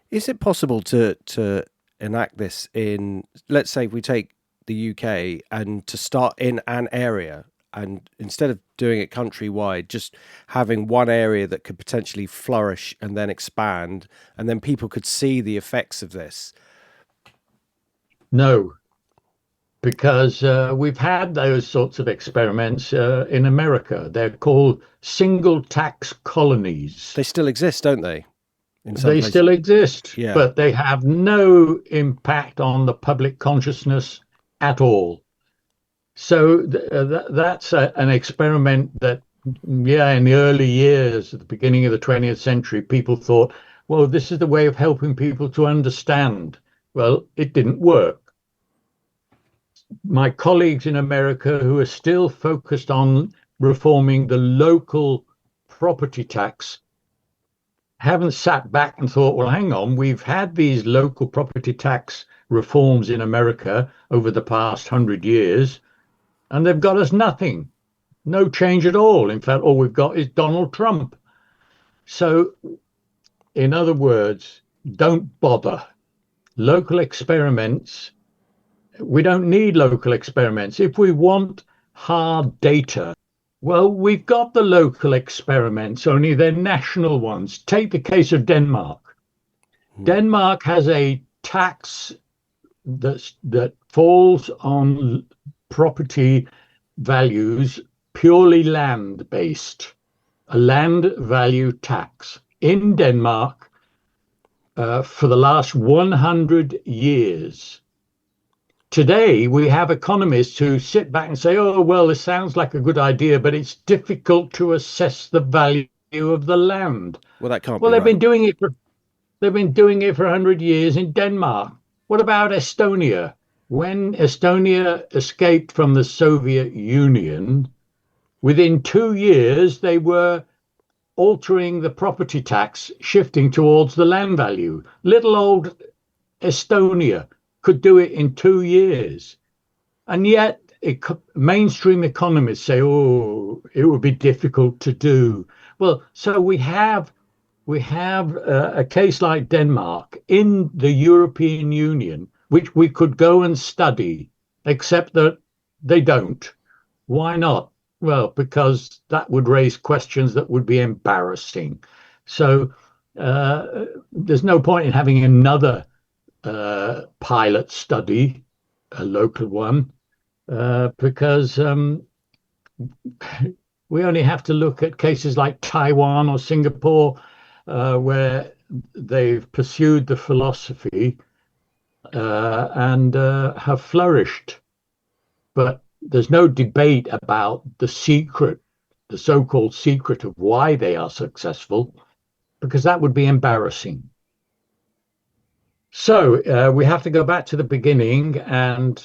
Is it possible to enact this in, let's say, if we take the UK and to start in an area, and instead of doing it countrywide, just having one area that could potentially flourish and then expand, and then people could see the effects of this? No, because we've had those sorts of experiments in America. They're called single tax colonies. They still exist, don't they? In some They places. still exist, Yeah. but they have no impact on the public consciousness at all. So that's an experiment that, yeah, in the early years, at the beginning of the 20th century, people thought, well, this is the way of helping people to understand. Well, it didn't work. My colleagues in America who are still focused on reforming the local property tax haven't sat back and thought, well, hang on, we've had these local property tax reforms in America over the past 100 years, and they've got us nothing, no change at all. In fact, all we've got is Donald Trump. So, in other words, don't bother. Local experiments, we don't need local experiments. If we want hard data, well, we've got the local experiments, only they're national ones. Take the case of Denmark. Denmark has a tax that falls on property values purely land based, a land value tax in Denmark for the last 100 years. Today, we have economists who sit back and say, oh, well, this sounds like a good idea, but it's difficult to assess the value of the land. Well, that can't Well, be they've right. been doing it for 100 years in Denmark. What about Estonia? When Estonia escaped from the Soviet Union, within 2 years, they were altering the property tax, shifting towards the land value. Little old Estonia could do it in 2 years. And yet mainstream economists say, oh, it would be difficult to do. Well, so we have a case like Denmark in the European Union, which we could go and study, except that they don't. Why not? Well, because that would raise questions that would be embarrassing. So there's no point in having another pilot study, a local one, because we only have to look at cases like Taiwan or Singapore, where they've pursued the philosophy and have flourished. But there's no debate about the secret, the so-called secret of why they are successful, because that would be embarrassing. So we have to go back to the beginning and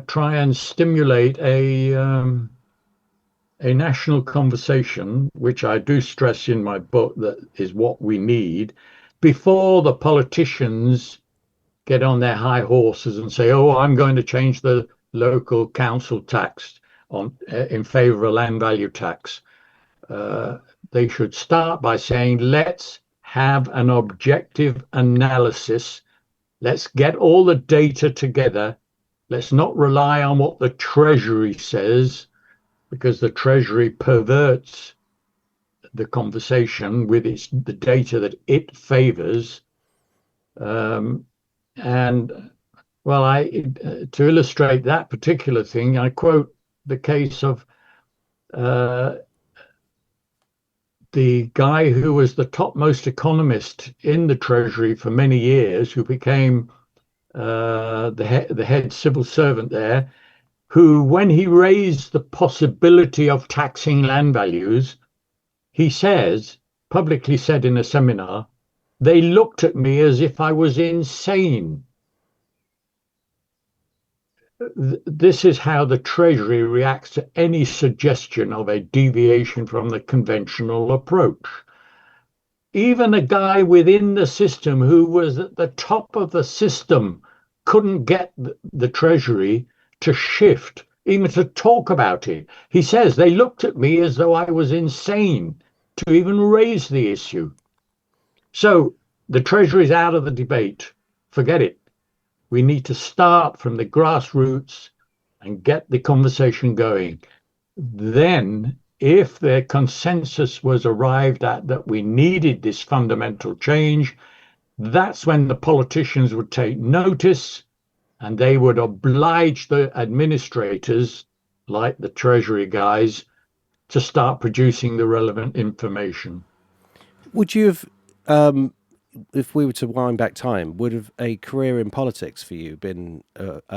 try and stimulate a national conversation, which I do stress in my book that is what we need, before the politicians get on their high horses and say, oh, I'm going to change the local council tax in favor of a land value tax. They should start by saying, let's have an objective analysis. Let's get all the data together. Let's not rely on what the Treasury says, because the Treasury perverts the conversation with the data that it favors. And well, to illustrate that particular thing, I quote the case of the guy who was the topmost economist in the Treasury for many years, who became the head civil servant there, who, when he raised the possibility of taxing land values, he publicly said in a seminar, they looked at me as if I was insane. This is how the Treasury reacts to any suggestion of a deviation from the conventional approach. Even a guy within the system who was at the top of the system couldn't get the Treasury to shift, even to talk about it. He says, they looked at me as though I was insane to even raise the issue. So the Treasury's out of the debate. Forget it. We need to start from the grassroots and get the conversation going. Then, if the consensus was arrived at that we needed this fundamental change, that's when the politicians would take notice and they would oblige the administrators, like the Treasury guys, to start producing the relevant information. Would you have, if we were to wind back time, would have a career in politics for you been?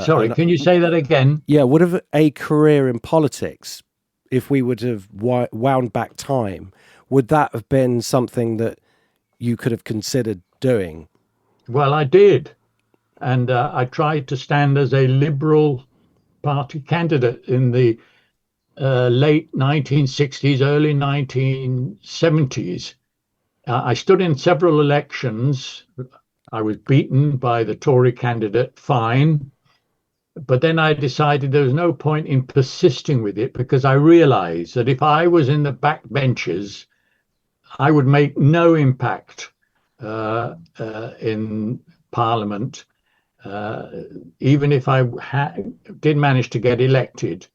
Sorry, can you say that again? Yeah, would have a career in politics, if we would have wound back time, would that have been something that you could have considered doing? Well, I did. And I tried to stand as a Liberal Party candidate in the late 1960s, early 1970s. I stood in several elections. I was beaten by the Tory candidate, fine. But then I decided there was no point in persisting with it because I realized that if I was in the back benches, I would make no impact in Parliament, even if I did manage to get elected.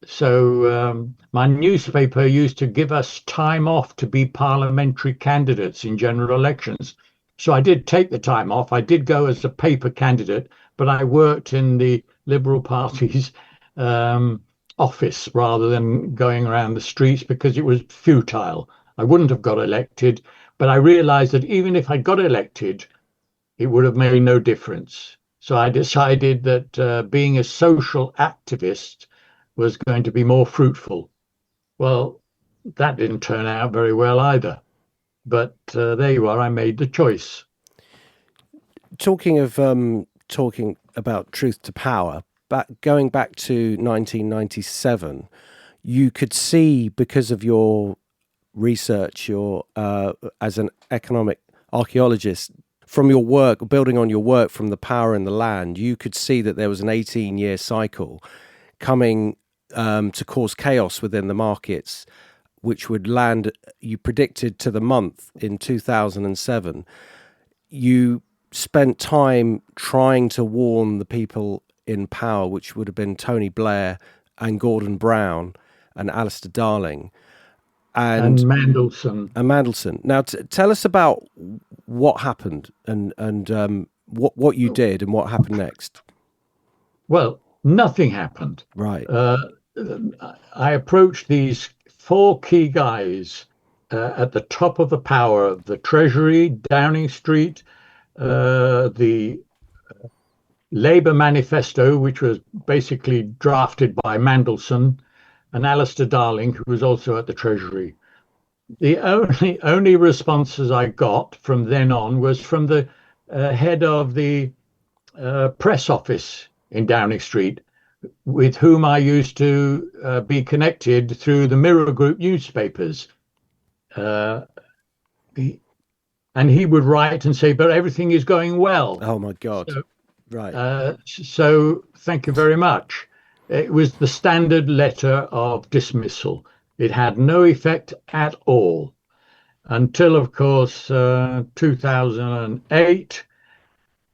So my newspaper used to give us time off to be parliamentary candidates in general elections. So I did take the time off. I did go as a paper candidate, but I worked in the Liberal Party's office rather than going around the streets because it was futile. I wouldn't have got elected, but I realized that even if I got elected, it would have made no difference. So I decided that being a social activist was going to be more fruitful. Well, that didn't turn out very well either. But there you are, I made the choice. Talking about truth to power, going back to 1997, you could see, because of your research, as an economic archaeologist, from your work, building on your work from The Power in the Land, you could see that there was an 18-year cycle coming to cause chaos within the markets, which would land, you predicted, to the month in 2007. You spent time trying to warn the people in power, which would have been Tony Blair and Gordon Brown and Alistair Darling and Mandelson. Now, tell us about what happened and what you did and what happened next. Well, nothing happened. Right. I approached these four key guys at the top of the power of the Treasury, Downing Street, the Labour manifesto, which was basically drafted by Mandelson, and Alistair Darling, who was also at the Treasury. The only responses I got from then on was from the head of the press office in Downing Street, with whom I used to be connected through the Mirror Group newspapers. And he would write and say, but everything is going well. Oh, my God. So, right. So thank you very much. It was the standard letter of dismissal. It had no effect at all until, of course, 2008.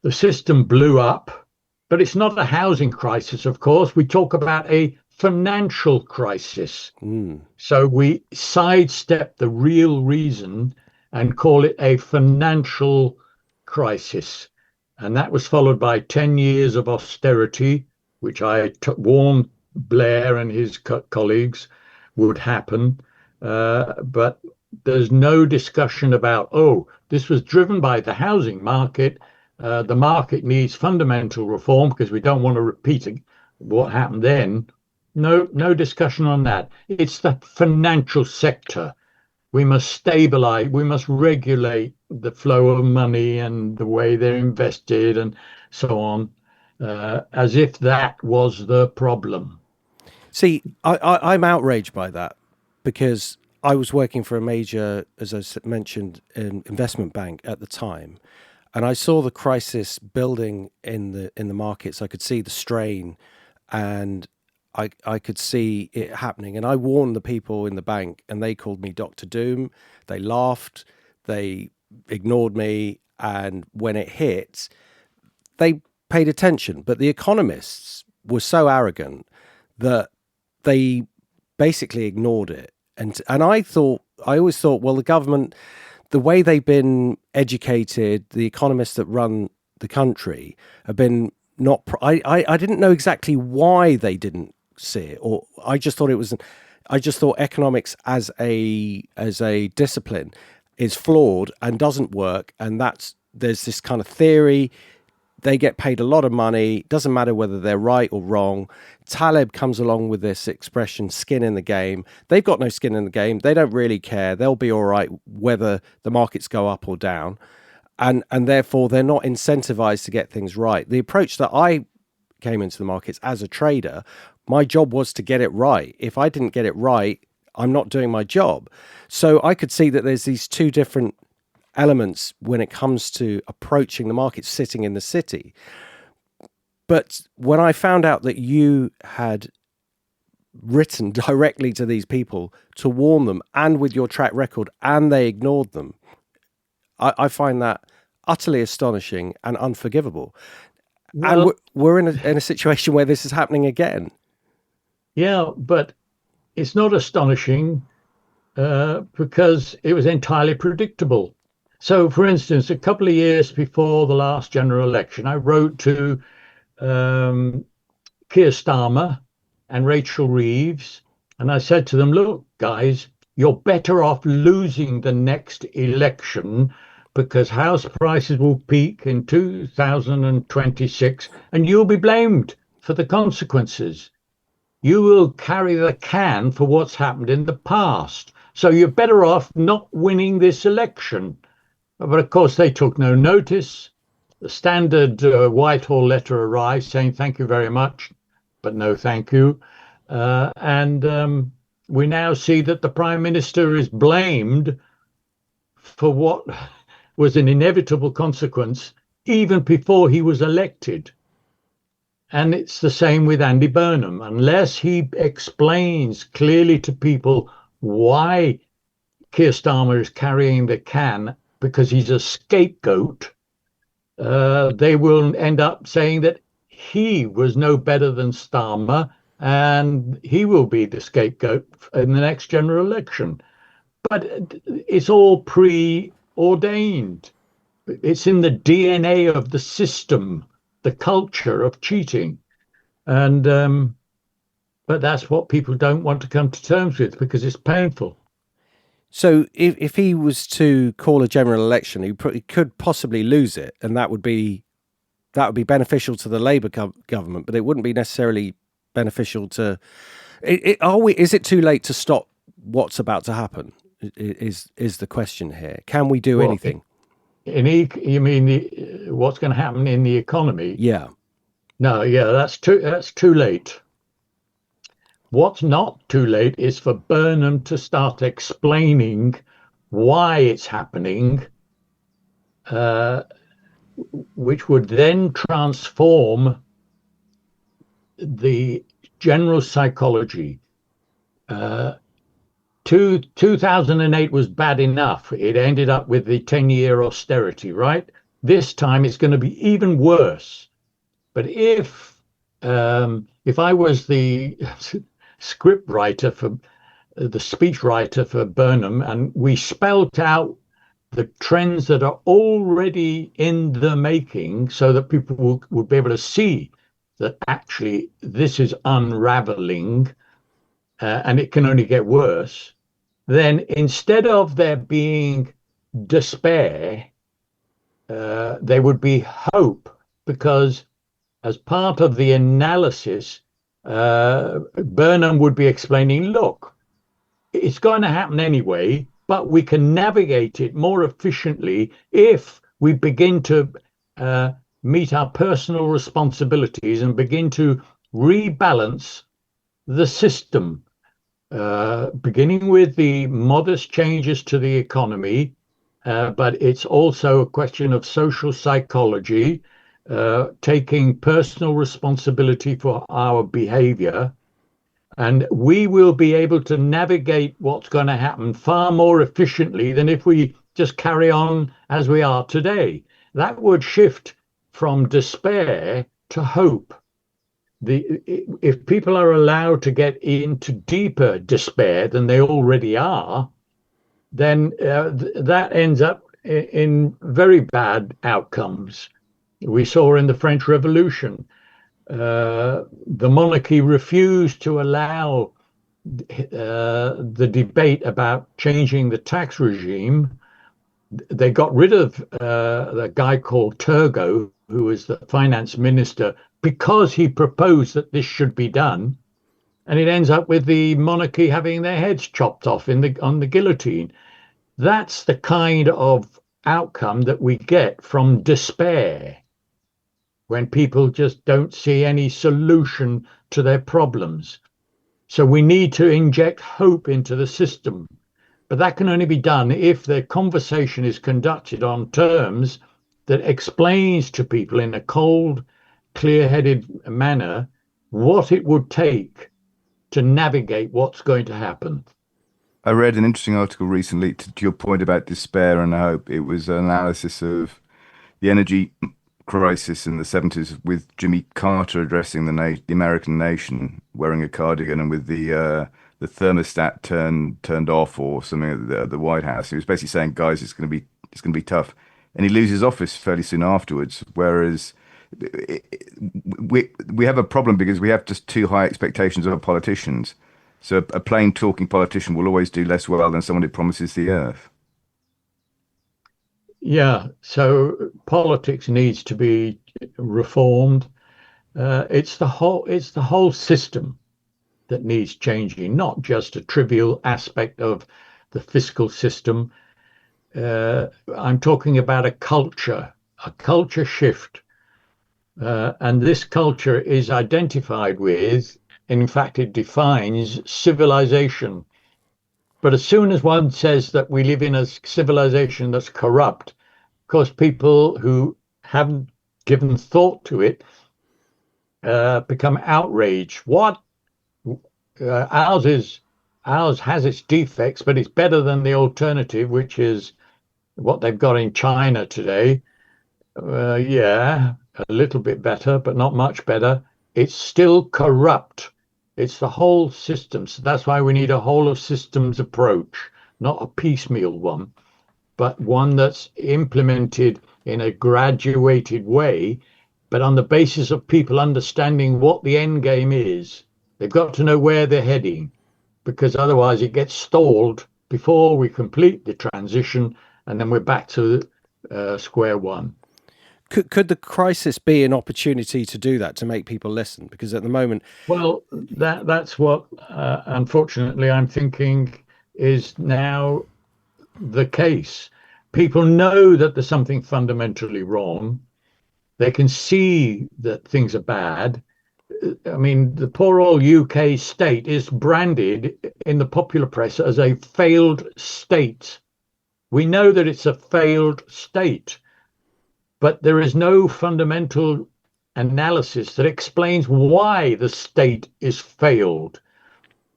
The system blew up. But it's not a housing crisis, of course. We talk about a financial crisis. So we sidestep the real reason and call it a financial crisis. And that was followed by 10 years of austerity, which I warned Blair and his colleagues would happen. But there's no discussion about, this was driven by the housing market. The market needs fundamental reform because we don't want to repeat what happened then. No discussion on that. It's the financial sector. We must stabilize, we must regulate the flow of money and the way they're invested and so on, as if that was the problem. See, I'm outraged by that because I was working for a major, as I mentioned, investment bank at the time. And I saw the crisis building in the markets. I could see the strain, and I could see it happening. And I warned the people in the bank, and they called me Dr. Doom. They laughed. They ignored me, and when it hit, they paid attention. But the economists were so arrogant that they basically ignored it. And I always thought, well, the government, the way they've been educated, the economists that run the country have been not. I didn't know exactly why they didn't see it, or I just thought it was. I just thought economics as a discipline is flawed and doesn't work, and there's this kind of theory. They get paid a lot of money. Doesn't matter whether they're right or wrong. Taleb comes along with this expression, skin in the game. They've got no skin in the game. They don't really care. They'll be all right whether the markets go up or down. And therefore, they're not incentivized to get things right. The approach that I came into the markets as a trader, my job was to get it right. If I didn't get it right, I'm not doing my job. So I could see that there's these two different elements when it comes to approaching the market, sitting in the city. But when I found out that you had written directly to these people to warn them, and with your track record, and they ignored them, I find that utterly astonishing and unforgivable. Well, and we're in a situation where this is happening again. Yeah, but it's not astonishing because it was entirely predictable. So, for instance, a couple of years before the last general election, I wrote to Keir Starmer and Rachel Reeves, and I said to them, look, guys, you're better off losing the next election because house prices will peak in 2026 and you'll be blamed for the consequences. You will carry the can for what's happened in the past. So you're better off not winning this election. But of course, they took no notice. The standard Whitehall letter arrived saying, thank you very much, but no thank you. And we now see that the Prime Minister is blamed for what was an inevitable consequence even before he was elected. And it's the same with Andy Burnham. Unless he explains clearly to people why Keir Starmer is carrying the can because he's a scapegoat, they will end up saying that he was no better than Starmer and he will be the scapegoat in the next general election. But it's all preordained. It's in the DNA of the system, the culture of cheating. And but that's what people don't want to come to terms with because it's painful. So if he was to call a general election, he could possibly lose it, and that would be beneficial to the Labour government, but it wouldn't be necessarily beneficial to. Is it too late to stop what's about to happen? Is the question here? Can we do anything? You mean what's going to happen in the economy? Yeah. No, yeah, that's too late. What's not too late is for Burnham to start explaining why it's happening, which would then transform the general psychology. 2008 was bad enough. It ended up with the 10-year austerity, right? This time it's going to be even worse. But if I was the script writer for the speech writer for Burnham, and we spelt out the trends that are already in the making so that people would be able to see that actually this is unraveling and it can only get worse, then instead of there being despair, there would be hope, because as part of the analysis, Burnham would be explaining, look, it's going to happen anyway, but we can navigate it more efficiently if we begin to meet our personal responsibilities and begin to rebalance the system, beginning with the modest changes to the economy, but it's also a question of social psychology, taking personal responsibility for our behavior. And we will be able to navigate what's going to happen far more efficiently than if we just carry on as we are today. That would shift from despair to hope. If people are allowed to get into deeper despair than they already are, then that ends up in very bad outcomes. We saw in the French Revolution, the monarchy refused to allow the debate about changing the tax regime. They got rid of the guy called Turgot, who was the finance minister, because he proposed that this should be done. And it ends up with the monarchy having their heads chopped off on the guillotine. That's the kind of outcome that we get from despair, when people just don't see any solution to their problems. So we need to inject hope into the system. But that can only be done if the conversation is conducted on terms that explains to people in a cold, clear-headed manner what it would take to navigate what's going to happen. I read an interesting article recently to your point about despair and hope. It was an analysis of the energy crisis in the 70s with Jimmy Carter addressing the American nation wearing a cardigan and with the thermostat turned off or something at the White House. He was basically saying, guys, it's going to be tough. And he loses office fairly soon afterwards. Whereas we have a problem because we have just too high expectations of our politicians. So a plain talking politician will always do less well than someone who promises the earth. Yeah, so politics needs to be reformed. It's the whole system that needs changing, not just a trivial aspect of the fiscal system. I'm talking about a culture shift. And this culture is identified with, in fact, it defines civilization. But as soon as one says that we live in a civilization that's corrupt, of course, people who haven't given thought to it become outraged. What? Ours has its defects, but it's better than the alternative, which is what they've got in China today. Yeah, a little bit better, but not much better. It's still corrupt. It's the whole system. So that's why we need a whole of systems approach, not a piecemeal one, but one that's implemented in a graduated way, but on the basis of people understanding what the end game is. They've got to know where they're heading, because otherwise it gets stalled before we complete the transition, and then we're back to square one. Could the crisis be an opportunity to do that, to make people listen? Because at the moment, well, that's what unfortunately I'm thinking is now the case. People know that there's something fundamentally wrong. They can see that things are bad. I mean, the poor old UK state is branded in the popular press as a failed state. We know that it's a failed state, but there is no fundamental analysis that explains why the state is failed.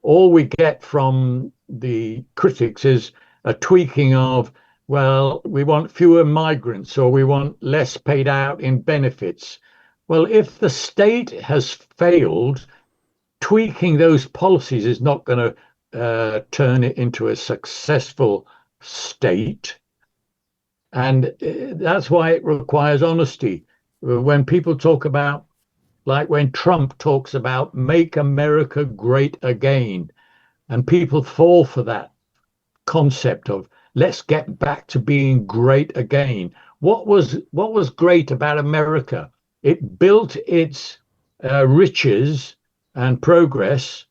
All we get from the critics is a tweaking of, well, we want fewer migrants or we want less paid out in benefits. Well, if the state has failed, tweaking those policies is not going to turn it into a successful state. And that's why it requires honesty. When people talk about, like when Trump talks about make America great again, and people fall for that concept of let's get back to being great again. What was great about America? It built its riches and progress,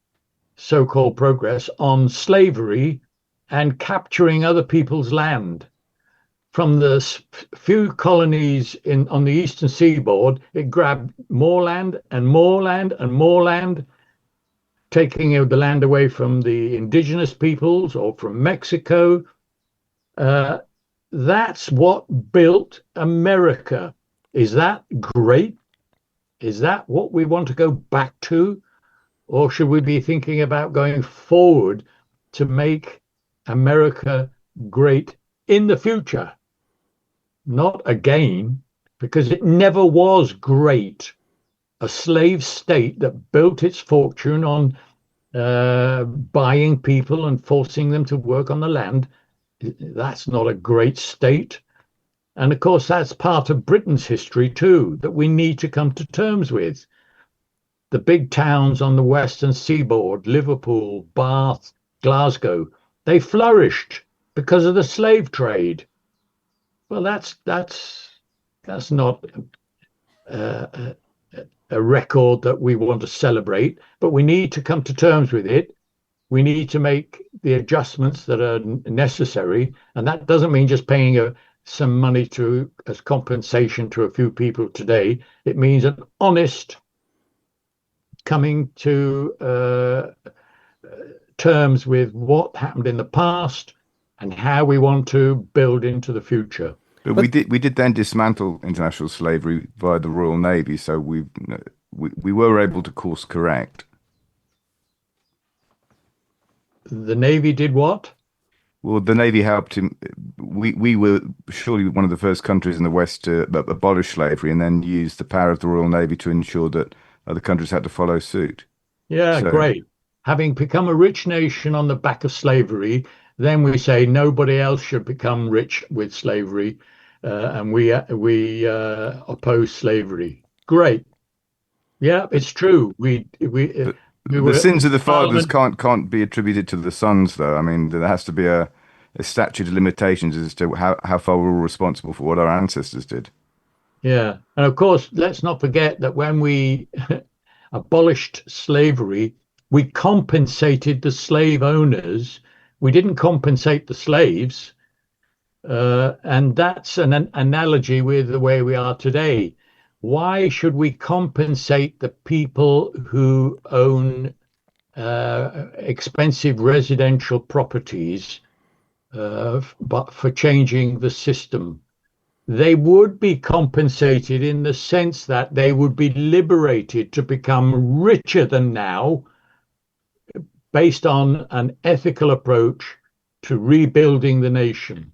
so-called progress, on slavery and capturing other people's land. From the few colonies on the eastern seaboard, it grabbed more land and more land and more land, taking the land away from the indigenous peoples or from Mexico. That's what built America. Is that great? Is that what we want to go back to? Or should we be thinking about going forward to make America great in the future, not again, because it never was great. A slave state that built its fortune on buying people and forcing them to work on the land, that's not a great state. And of course, that's part of Britain's history too, that we need to come to terms with. The big towns on the western seaboard, Liverpool, Bath, Glasgow, they flourished because of the slave trade. Well, that's not a record that we want to celebrate, but we need to come to terms with it. We need to make the adjustments that are necessary, and that doesn't mean just paying some money as compensation to a few people today. It means an honest coming to terms with what happened in the past and how we want to build into the future. But we did then dismantle international slavery via the Royal Navy, so we were able to course correct. The Navy did what? Well, the Navy helped him. We were surely one of the first countries in the West to abolish slavery and then use the power of the Royal Navy to ensure that other countries had to follow suit. Yeah, So, great. Having become a rich nation on the back of slavery, then we say nobody else should become rich with slavery, and we oppose slavery. Great. Yeah, it's true. the sins of the fathers can't be attributed to the sons, though. I mean, there has to be a statute of limitations as to how far we're all responsible for what our ancestors did. Yeah, and of course, let's not forget that when we abolished slavery, we compensated the slave owners. We didn't compensate the slaves. And that's an analogy with the way we are today. Why should we compensate the people who own expensive residential properties but for changing the system? They would be compensated in the sense that they would be liberated to become richer than now, based on an ethical approach to rebuilding the nation.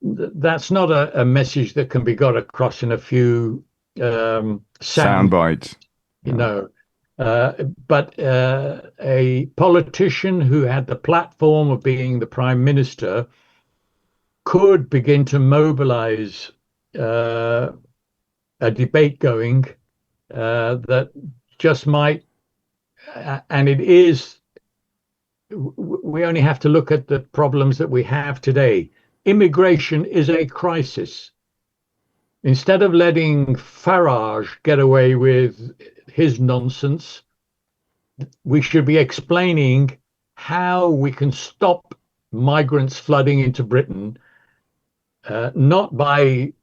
That's not a message that can be got across in a few Sound bites. But a politician who had the platform of being the prime minister could begin to mobilize a debate going that just might, and it is, we only have to look at the problems that we have today. Immigration is a crisis. Instead of letting Farage get away with his nonsense, we should be explaining how we can stop migrants flooding into Britain, not by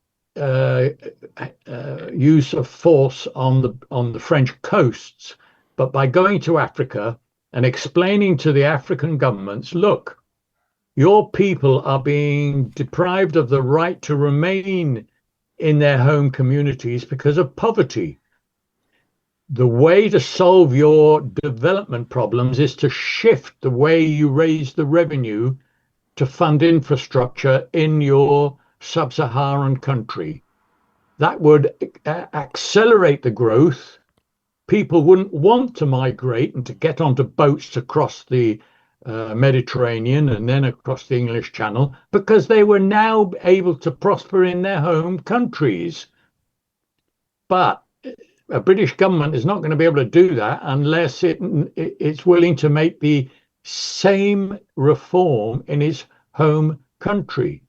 use of force on the French coasts, but by going to Africa and explaining to the African governments, look, your people are being deprived of the right to remain in their home communities because of poverty. The way to solve your development problems is to shift the way you raise the revenue to fund infrastructure in your sub-Saharan country. That would accelerate the growth. People wouldn't want to migrate and to get onto boats to cross the Mediterranean and then across the English Channel, because they were now able to prosper in their home countries. But a British government is not going to be able to do that unless it's willing to make the same reform in its home country.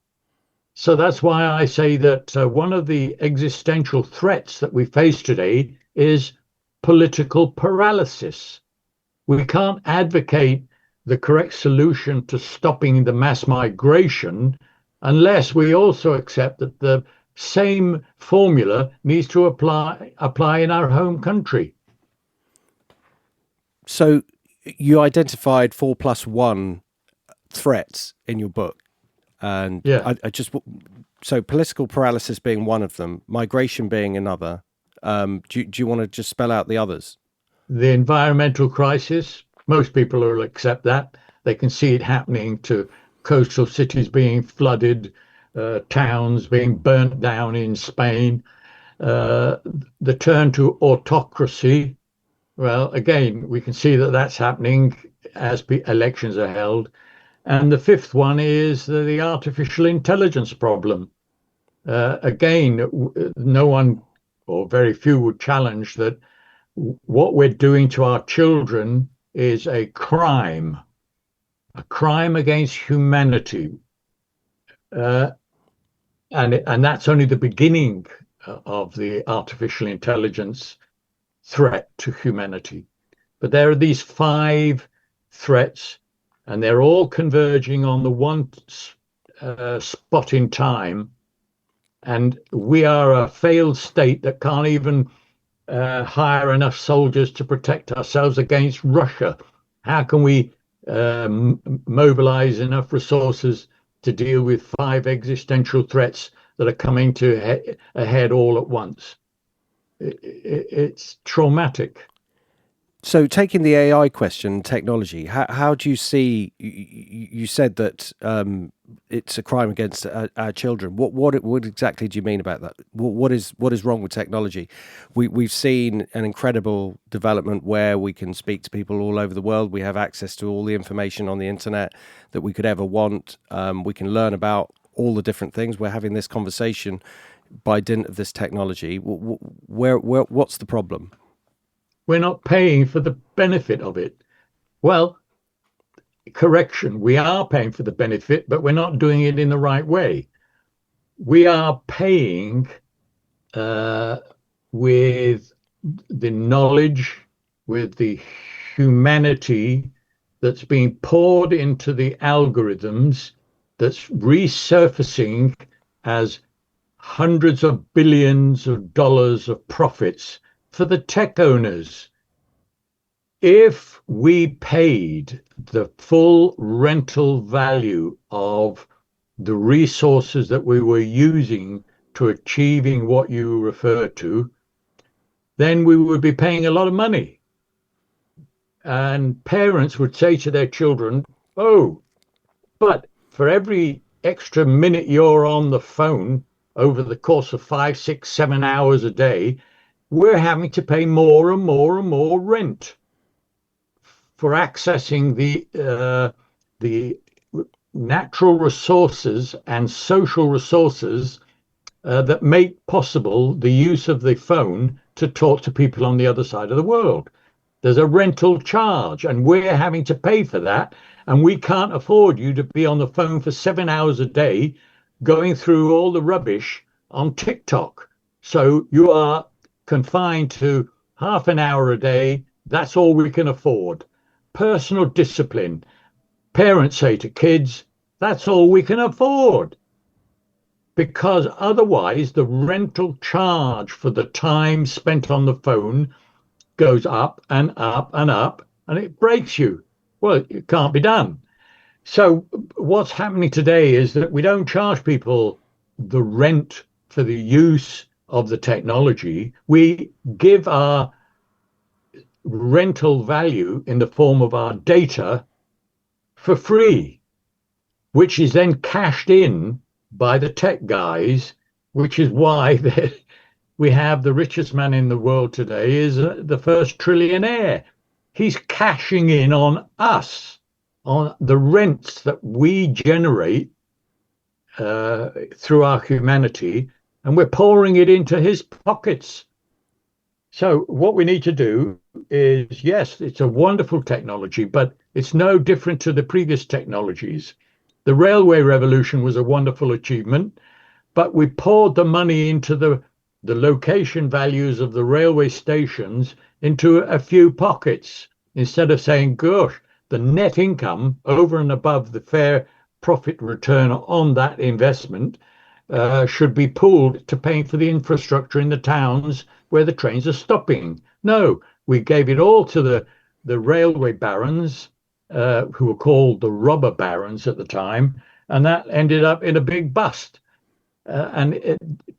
So that's why I say that one of the existential threats that we face today is political paralysis. We can't advocate the correct solution to stopping the mass migration unless we also accept that the same formula needs to apply in our home country. So you identified 4+1 threats in your book, and yeah. So political paralysis being one of them, migration being another. Do you want to just spell out the others? The environmental crisis. Most people will accept that. They can see it happening to coastal cities being flooded, towns being burnt down in Spain. The turn to autocracy, well, again, we can see that that's happening as elections are held. And the fifth one is the artificial intelligence problem. Again, no one or very few would challenge that what we're doing to our children is a crime against humanity. And that's only the beginning of the artificial intelligence threat to humanity. But there are these 5 threats, and they're all converging on the one spot in time. And we are a failed state that can't even hire enough soldiers to protect ourselves against Russia. How can we mobilize enough resources to deal with 5 existential threats that are coming to ahead all at once? It's traumatic. So, taking the AI question, technology, how do you see? You said that it's a crime against our children. What exactly do you mean about that? What is wrong with technology? We've seen an incredible development where we can speak to people all over the world. We have access to all the information on the internet that we could ever want. We can learn about all the different things. We're having this conversation by dint of this technology. What's the problem? We're not paying for the benefit of it. Well, correction, we are paying for the benefit, but we're not doing it in the right way. We are paying with the knowledge, with the humanity that's being poured into the algorithms, that's resurfacing as hundreds of billions of dollars of profits for the tech owners. If we paid the full rental value of the resources that we were using to achieving what you referred to, then we would be paying a lot of money. And parents would say to their children, oh, but for every extra minute you're on the phone over the course of 5, 6, 7 hours a day, we're having to pay more and more and more rent for accessing the natural resources and social resources that make possible the use of the phone to talk to people on the other side of the world. There's a rental charge, and we're having to pay for that. And we can't afford you to be on the phone for 7 hours a day going through all the rubbish on TikTok. So you are confined to half an hour a day. That's all we can afford. Personal discipline. Parents say to kids, that's all we can afford. Because otherwise, the rental charge for the time spent on the phone goes up and up and up, and it breaks you. Well, it can't be done. So what's happening today is that we don't charge people the rent for the use of the technology. We give our rental value in the form of our data for free, which is then cashed in by the tech guys, which is why we have the richest man in the world today is the first trillionaire. He's cashing in on us, on the rents that we generate through our humanity, and we're pouring it into his pockets. So what we need to do is, yes, it's a wonderful technology, but it's no different to the previous technologies. The railway revolution was a wonderful achievement, but we poured the money into the location values of the railway stations into a few pockets, instead of saying, gosh, the net income over and above the fair profit return on that investment should be pooled to paying for the infrastructure in the towns where the trains are stopping. No, we gave it all to the railway barons, who were called the robber barons at the time, and that ended up in a big bust.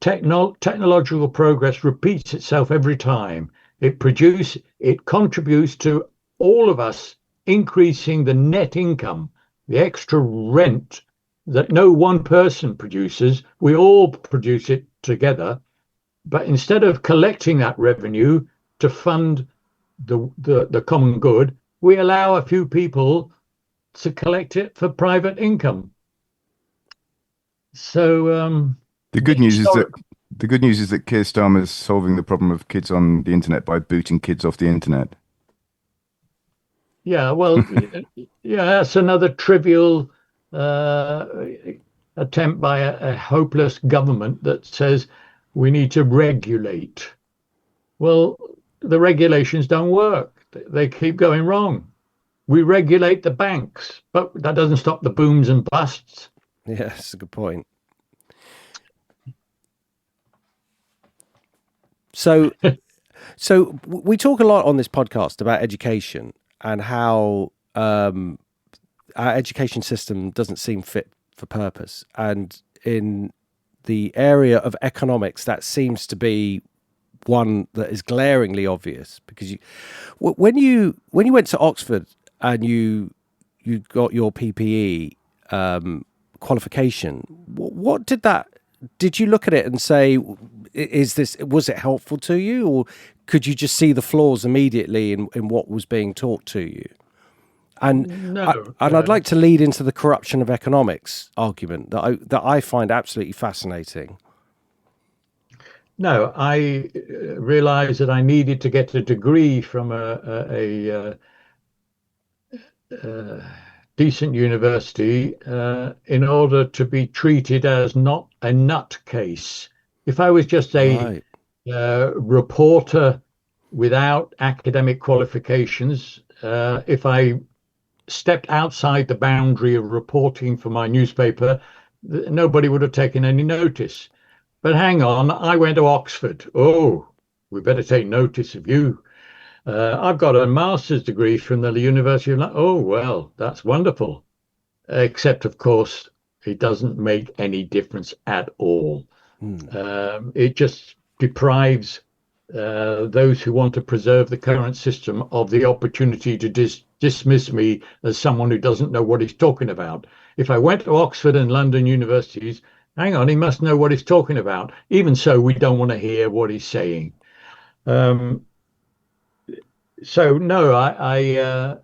Technological progress repeats itself every time. It contributes to all of us increasing the net income, the extra rent that no one person produces. We all produce it together. But instead of collecting that revenue to fund the common good, we allow a few people to collect it for private income. So The good news is that Keir Starmer is solving the problem of kids on the internet by booting kids off the internet. yeah, well, yeah, that's another trivial attempt by a hopeless government that says we need to regulate. Well, the regulations don't work. They keep going wrong. We regulate the banks, but that doesn't stop the booms and busts. Yeah, that's a good point. So we talk a lot on this podcast about education and how our education system doesn't seem fit for purpose. And in the area of economics, that seems to be one that is glaringly obvious, because when you went to Oxford and you got your PPE qualification, what did you look at it and say, was it helpful to you, or could you just see the flaws immediately in what was being taught to you? And No, I'd like to lead into the corruption of economics argument that I find absolutely fascinating. no, I realized that I needed to get a degree from a decent university in order to be treated as not a nutcase. If I was just a reporter without academic qualifications, if I stepped outside the boundary of reporting for my newspaper, nobody would have taken any notice. But hang on, I went to Oxford. Oh, we better take notice of you. I've got a master's degree from the University of London. Oh, well, that's wonderful. Except, of course, it doesn't make any difference at all. It just deprives those who want to preserve the current system of the opportunity to dismiss me as someone who doesn't know what he's talking about. If I went to Oxford and London universities, hang on, he must know what he's talking about. Even so, we don't want to hear what he's saying. So no, I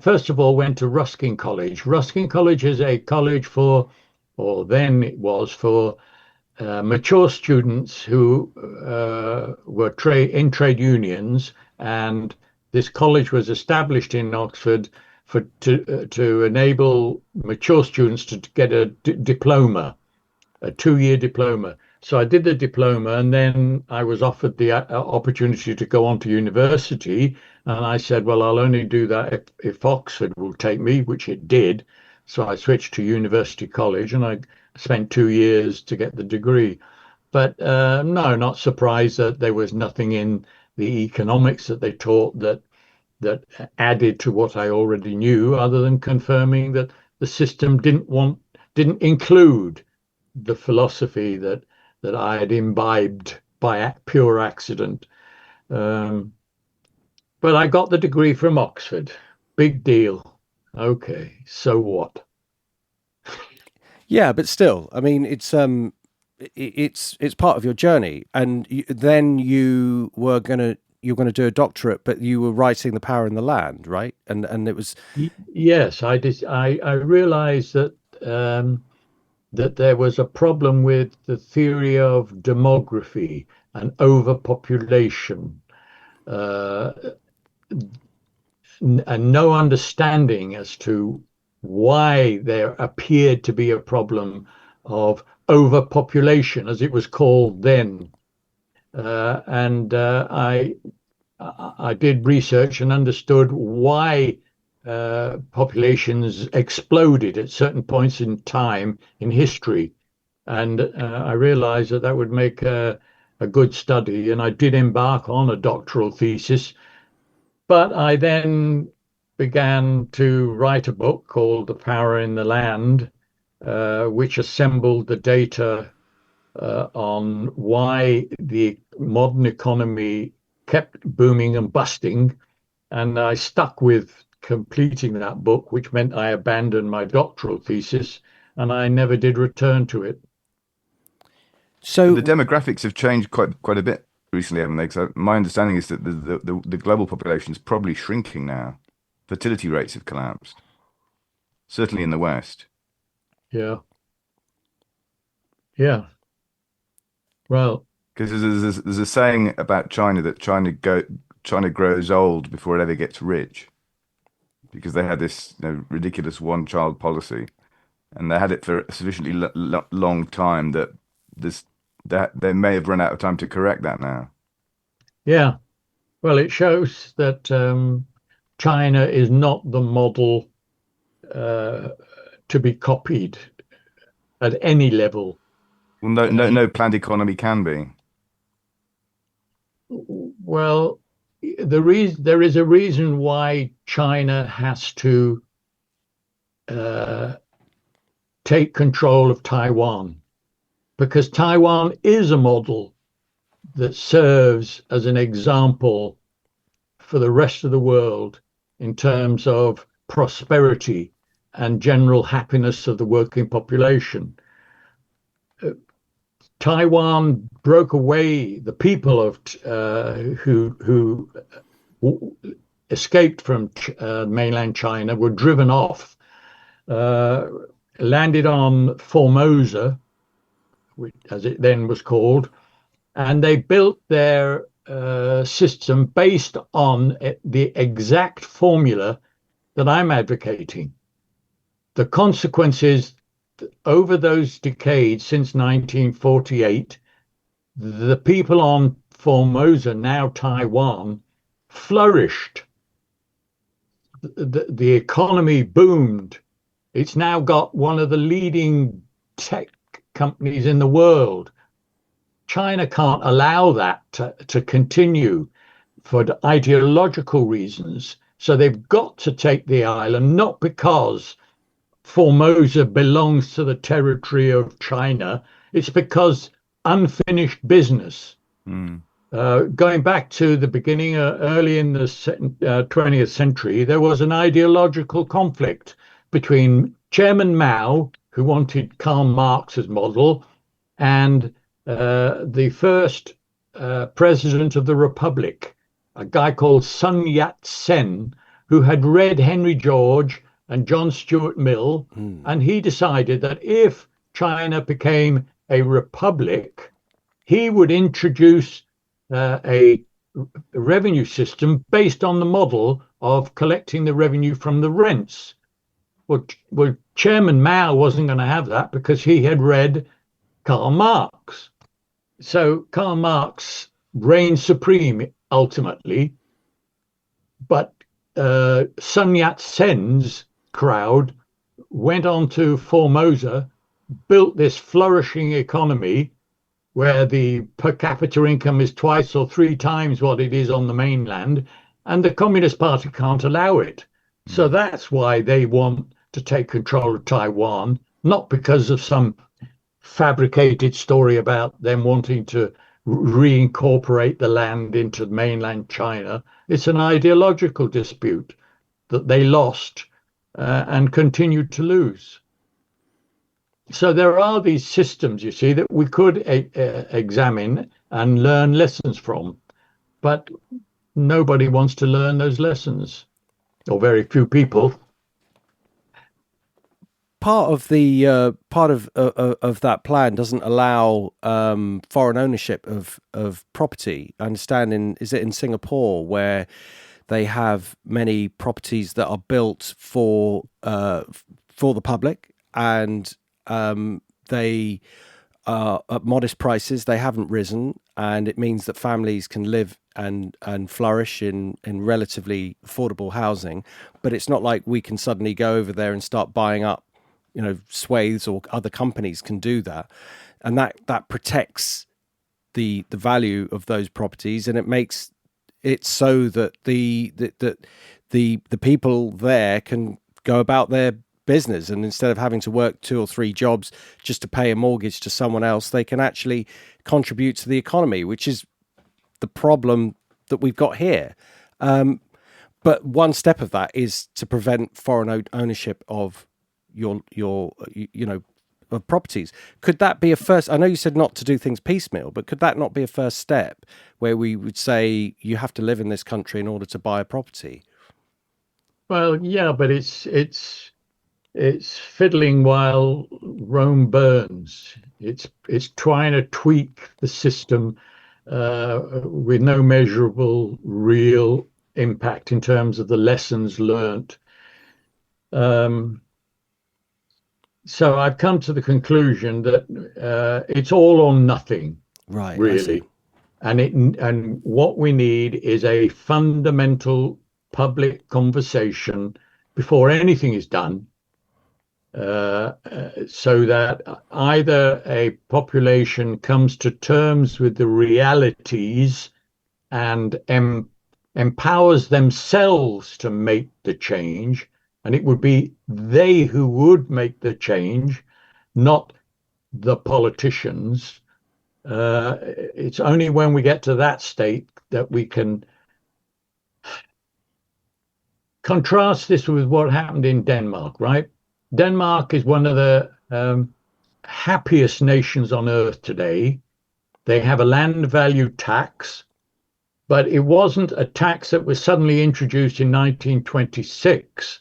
first of all went to Ruskin College. Ruskin College is a college for, or then it was for, mature students who were in trade unions, and this college was established in Oxford to enable mature students to get a diploma, a 2-year diploma. So I did the diploma, and then I was offered the opportunity to go on to university. And I said, well, I'll only do that if Oxford will take me, which it did. So I switched to University College, and I spent 2 years to get the degree. But no, not surprised that there was nothing in the economics that they taught that added to what I already knew, other than confirming that the system didn't include the philosophy that I had imbibed by pure accident. But I got the degree from Oxford. Big deal. Okay, so what? Yeah, but still, I mean, it's part of your journey, and then you're going to do a doctorate, but you were writing The Power in the Land, right? And it was Yes, I did. I realized that that there was a problem with the theory of demography and overpopulation, and no understanding as to why there appeared to be a problem of overpopulation, as it was called then. And I did research and understood why populations exploded at certain points in time in history. And I realized that would make a good study. And I did embark on a doctoral thesis. But I then began to write a book called The Power in the Land, which assembled the data on why the modern economy kept booming and busting. And I stuck with completing that book, which meant I abandoned my doctoral thesis and I never did return to it. So The demographics have changed quite a bit recently, haven't they? Because my understanding is that the global population is probably shrinking now. Fertility rates have collapsed, certainly in the West. Yeah. Yeah. Well, Because there's a saying about China that China grows old before it ever gets rich, because they had this ridiculous one-child policy, and they had it for a sufficiently long time that they may have run out of time to correct that now. yeah. Well, it shows that China is not the model uh, to be copied at any level. Well, no planned economy can be. Well, there is a reason why China has to uh, take control of Taiwan, because Taiwan is a model that serves as an example for the rest of the world in terms of prosperity and general happiness of the working population. Taiwan broke away. The people of who escaped from mainland China were driven off, uh, landed on Formosa, as it then was called, and they built their system based on the exact formula that I'm advocating. The consequences over those decades since 1948, the people on Formosa, now Taiwan, flourished. The economy boomed. It's now got one of the leading tech companies in the world. China can't allow that to continue for ideological reasons. So they've got to take the island, not because Formosa belongs to the territory of China. It's because unfinished business. Mm. Going back to the beginning, early in the 20th century, there was an ideological conflict between Chairman Mao, who wanted Karl Marx's model, and the first president of the Republic, a guy called Sun Yat-sen, who had read Henry George and John Stuart Mill, and he decided that if China became a republic, he would introduce a revenue system based on the model of collecting the revenue from the rents. Well, Chairman Mao wasn't going to have that because he had read Karl Marx. So Karl Marx reigned supreme ultimately, but Sun Yat-sen's crowd went on to Formosa, built this flourishing economy where the per capita income is twice or three times what it is on the mainland, and the Communist Party can't allow it. So that's why they want to take control of Taiwan, not because of some fabricated story about them wanting to reincorporate the land into mainland China. It's an ideological dispute that they lost and continued to lose. So there are these systems, you see, that we could examine and learn lessons from, but nobody wants to learn those lessons, or very few people. Part of the of that plan doesn't allow foreign ownership of property. I understand is it in Singapore where they have many properties that are built for the public, and they are at modest prices. They haven't risen, and it means that families can live and flourish in relatively affordable housing. But it's not like we can suddenly go over there and start buying up, swathes, or other companies can do that, and that protects the value of those properties, and it makes it so that the people there can go about their business, and instead of having to work 2 or 3 jobs just to pay a mortgage to someone else, they can actually contribute to the economy, which is the problem that we've got here. But one step of that is to prevent foreign ownership of your of properties. Could that be a first? I know you said not to do things piecemeal, but could that not be a first step where we would say you have to live in this country in order to buy a property? Well, yeah, but it's fiddling while Rome burns. It's trying to tweak the system with no measurable real impact in terms of the lessons learnt. So I've come to the conclusion that it's all or nothing, Right, I see. really. And what we need is a fundamental public conversation before anything is done, so that either a population comes to terms with the realities and empowers themselves to make the change, and it would be they who would make the change, not the politicians. It's only when we get to that state that we can contrast this with what happened in Denmark, right? Denmark is one of the happiest nations on earth today. They have a land value tax, but it wasn't a tax that was suddenly introduced in 1926.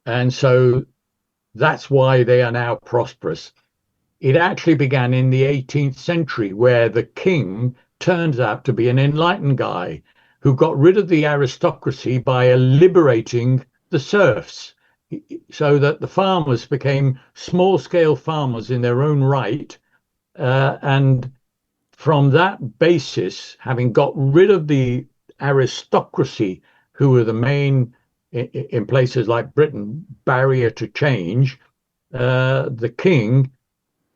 And so that's why they are now prosperous. It actually began in the 18th century, where the king turns out to be an enlightened guy who got rid of the aristocracy by liberating the serfs, so that the farmers became small-scale farmers in their own right. And from that basis, having got rid of the aristocracy, who were the main, in places like Britain, barrier to change, the king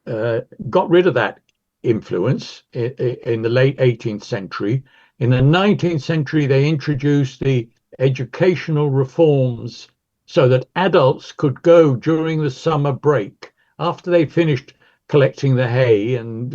got rid of that influence in the late 18th century. In the 19th century, they introduced the educational reforms so that adults could go during the summer break after they finished collecting the hay and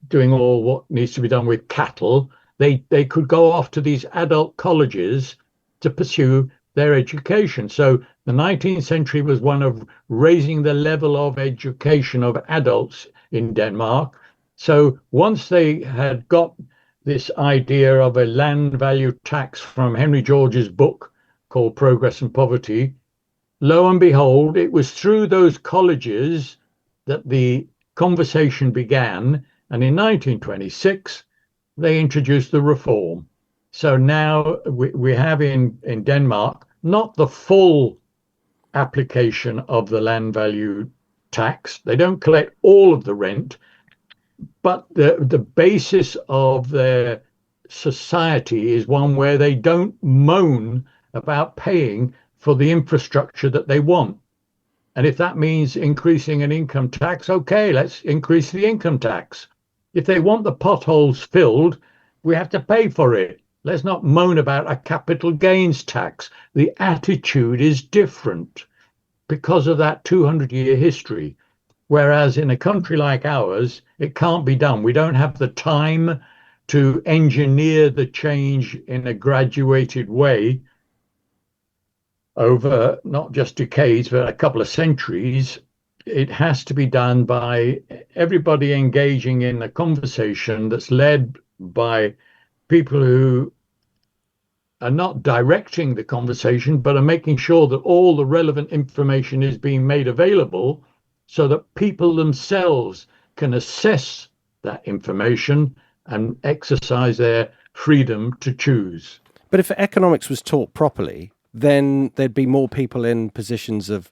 doing all what needs to be done with cattle. They could go off to these adult colleges to pursue their education. So the 19th century was one of raising the level of education of adults in Denmark. So once they had got this idea of a land value tax from Henry George's book called Progress and Poverty, lo and behold, it was through those colleges that the conversation began. And in 1926, they introduced the reform. So now we have in Denmark not the full application of the land value tax. They don't collect all of the rent, but the basis of their society is one where they don't moan about paying for the infrastructure that they want. And if that means increasing an income tax, okay, let's increase the income tax. If they want the potholes filled, we have to pay for it. Let's not moan about a capital gains tax. The attitude is different because of that 200-year history. Whereas in a country like ours, it can't be done. We don't have the time to engineer the change in a graduated way over not just decades, but a couple of centuries. It has to be done by everybody engaging in a conversation that's led by people who are not directing the conversation, but are making sure that all the relevant information is being made available so that people themselves can assess that information and exercise their freedom to choose. But if economics was taught properly, then there'd be more people in positions of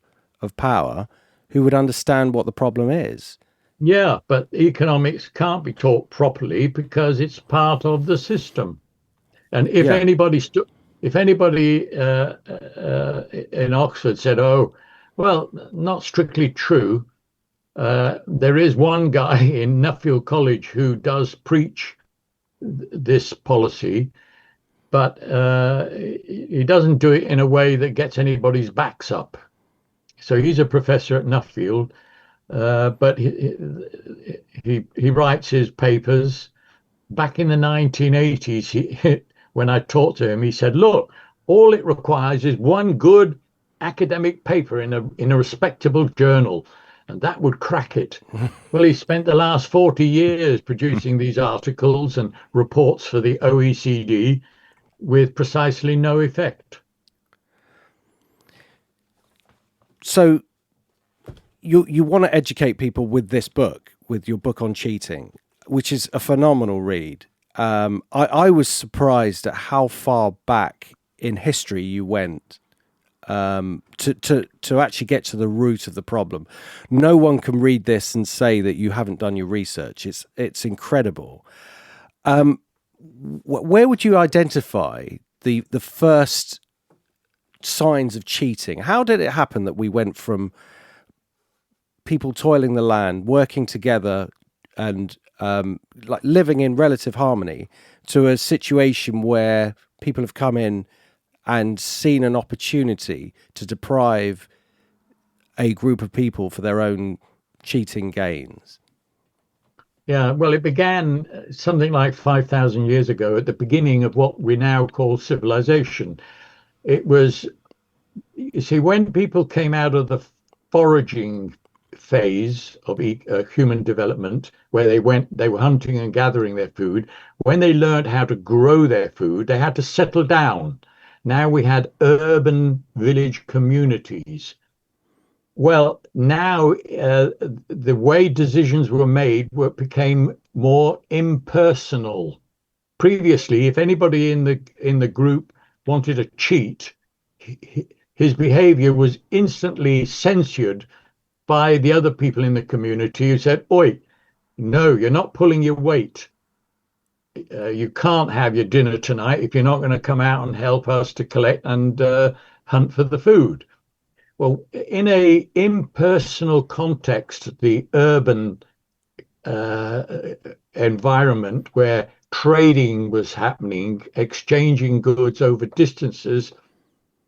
power who would understand what the problem is. Yeah, but economics can't be taught properly because it's part of the system. And if anybody in Oxford said, "Oh, well, not strictly true," there is one guy in Nuffield College who does preach this policy, but he doesn't do it in a way that gets anybody's backs up. So he's a professor at Nuffield, but he writes his papers. Back in the 1980s, when I talked to him, he said, look, all it requires is one good academic paper in a respectable journal, and that would crack it. Well, he spent the last 40 years producing these articles and reports for the OECD with precisely no effect. So you want to educate people with this book, with your book on cheating, which is a phenomenal read. I was surprised at how far back in history you went to actually get to the root of the problem. No one can read this and say that you haven't done your research. It's incredible. Where would you identify the first signs of cheating? How did it happen that we went from people toiling the land, working together, and like living in relative harmony, to a situation where people have come in and seen an opportunity to deprive a group of people for their own cheating gains? Yeah, well, it began something like 5,000 years ago at the beginning of what we now call civilization. It was, you see, when people came out of the foraging phase of human development, where they were hunting and gathering their food, when they learned how to grow their food, they had to settle down. Now we had urban village communities. Well, now the way decisions were made became more impersonal. Previously, if anybody in the group wanted to cheat, his behavior was instantly censored by the other people in the community who said, "Oi, no, you're not pulling your weight. You can't have your dinner tonight if you're not going to come out and help us to collect and hunt for the food." Well, in a impersonal context, the urban environment where trading was happening, exchanging goods over distances,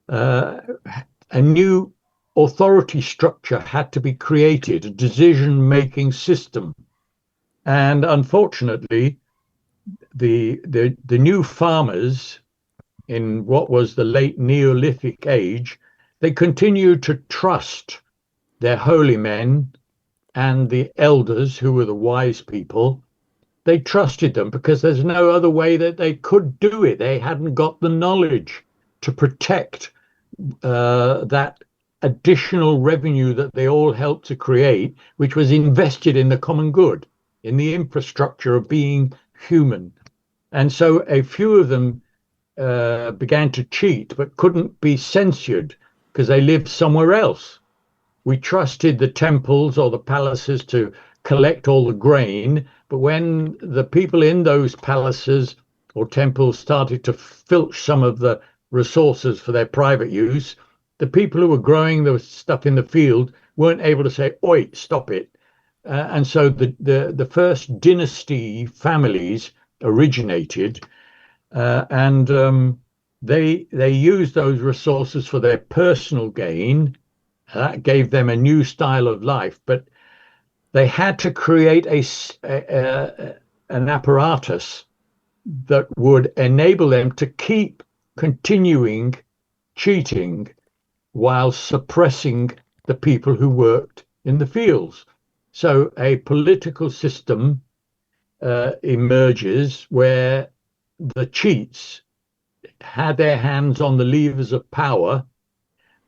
a new authority structure had to be created, a decision-making system. And unfortunately, the new farmers in what was the late Neolithic age, they continued to trust their holy men and the elders, who were the wise people. They trusted them because there's no other way that they could do it. They hadn't got the knowledge to protect that additional revenue that they all helped to create, which was invested in the common good, in the infrastructure of being human. And so a few of them began to cheat, but couldn't be censored because they lived somewhere else. We trusted the temples or the palaces to collect all the grain, but when the people in those palaces or temples started to filch some of the resources for their private use, the people who were growing the stuff in the field weren't able to say, "Oi, stop it." And so the first dynasty families originated, and they used those resources for their personal gain. That gave them a new style of life, but they had to create an apparatus that would enable them to keep continuing cheating while suppressing the people who worked in the fields. So a political system emerges where the cheats had their hands on the levers of power,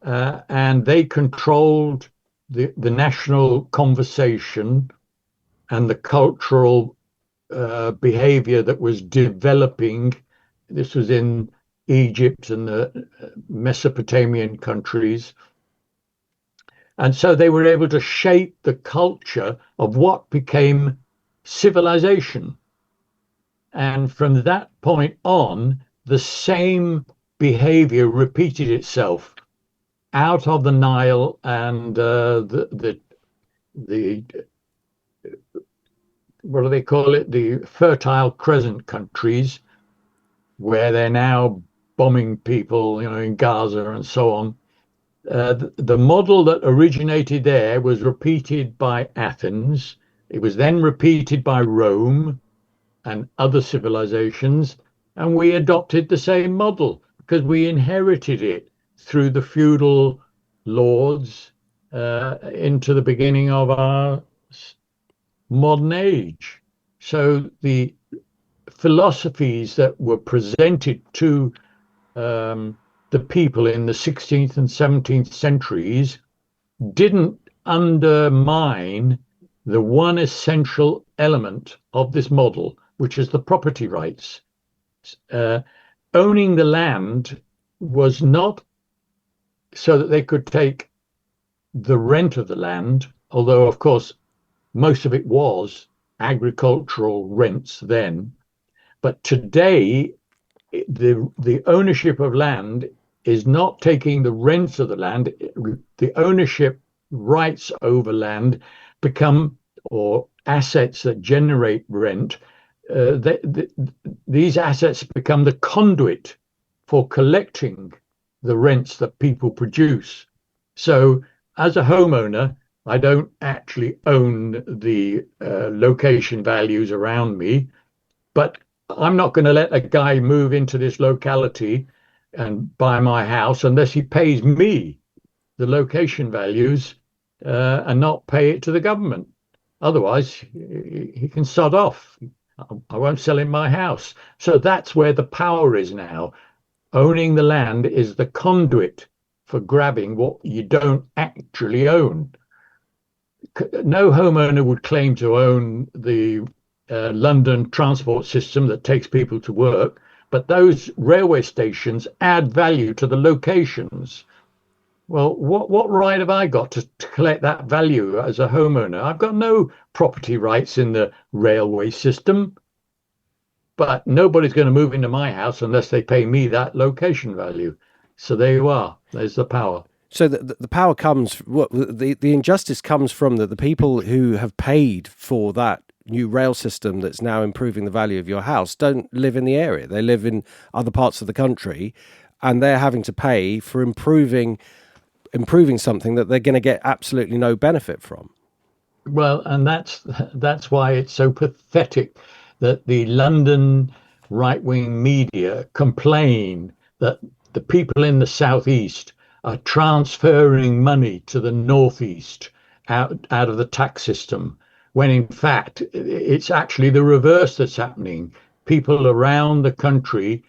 and they controlled the national conversation and the cultural behavior that was developing. This was in Egypt and the Mesopotamian countries. And so they were able to shape the culture of what became civilization. And from that point on, the same behavior repeated itself out of the Nile and the what do they call it? The Fertile Crescent countries, where they're now bombing people, in Gaza and so on. The model that originated there was repeated by Athens. It was then repeated by Rome and other civilizations. and we adopted the same model because we inherited it through the feudal lords into the beginning of our modern age. So the philosophies that were presented to the people in the 16th and 17th centuries didn't undermine the one essential element of this model, which is the property rights. Owning the land was not so that they could take the rent of the land, although, of course, most of it was agricultural rents then. But today, the ownership of land is not taking the rents of the land. The ownership rights over land become, or assets that generate rent, these assets become the conduit for collecting the rents that people produce. So as a homeowner, I don't actually own the location values around me, but I'm not going to let a guy move into this locality and buy my house unless he pays me the location values and not pay it to the government. Otherwise, he can sod off. I won't sell him my house. So that's where the power is now. Owning the land is the conduit for grabbing what you don't actually own. No homeowner would claim to own the London transport system that takes people to work, but those railway stations add value to the locations. Well, what right have I got to collect that value as a homeowner? I've got no property rights in the railway system, but nobody's going to move into my house unless they pay me that location value. So there you are. There's the power. So the power comes, the injustice comes from the people who have paid for that new rail system that's now improving the value of your house don't live in the area. They live in other parts of the country, and they're having to pay for improving something that they're going to get absolutely no benefit from. Well, and that's why it's so pathetic that the London right-wing media complain that the people in the southeast are transferring money to the northeast out of the tax system, when in fact it's actually the reverse that's happening. People around the country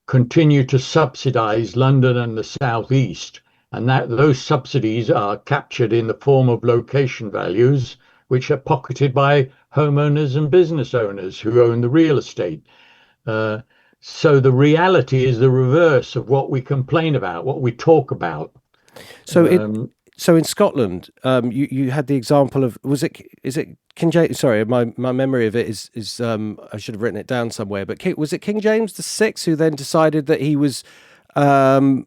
continue to subsidize London and the southeast, and that those subsidies are captured in the form of location values, which are pocketed by homeowners and business owners who own the real estate. So the reality is the reverse of what we complain about, what we talk about. So in Scotland, you had the example of, is it King James? Sorry, my memory of it is I should have written it down somewhere. But was it King James VI who then decided that he was deigned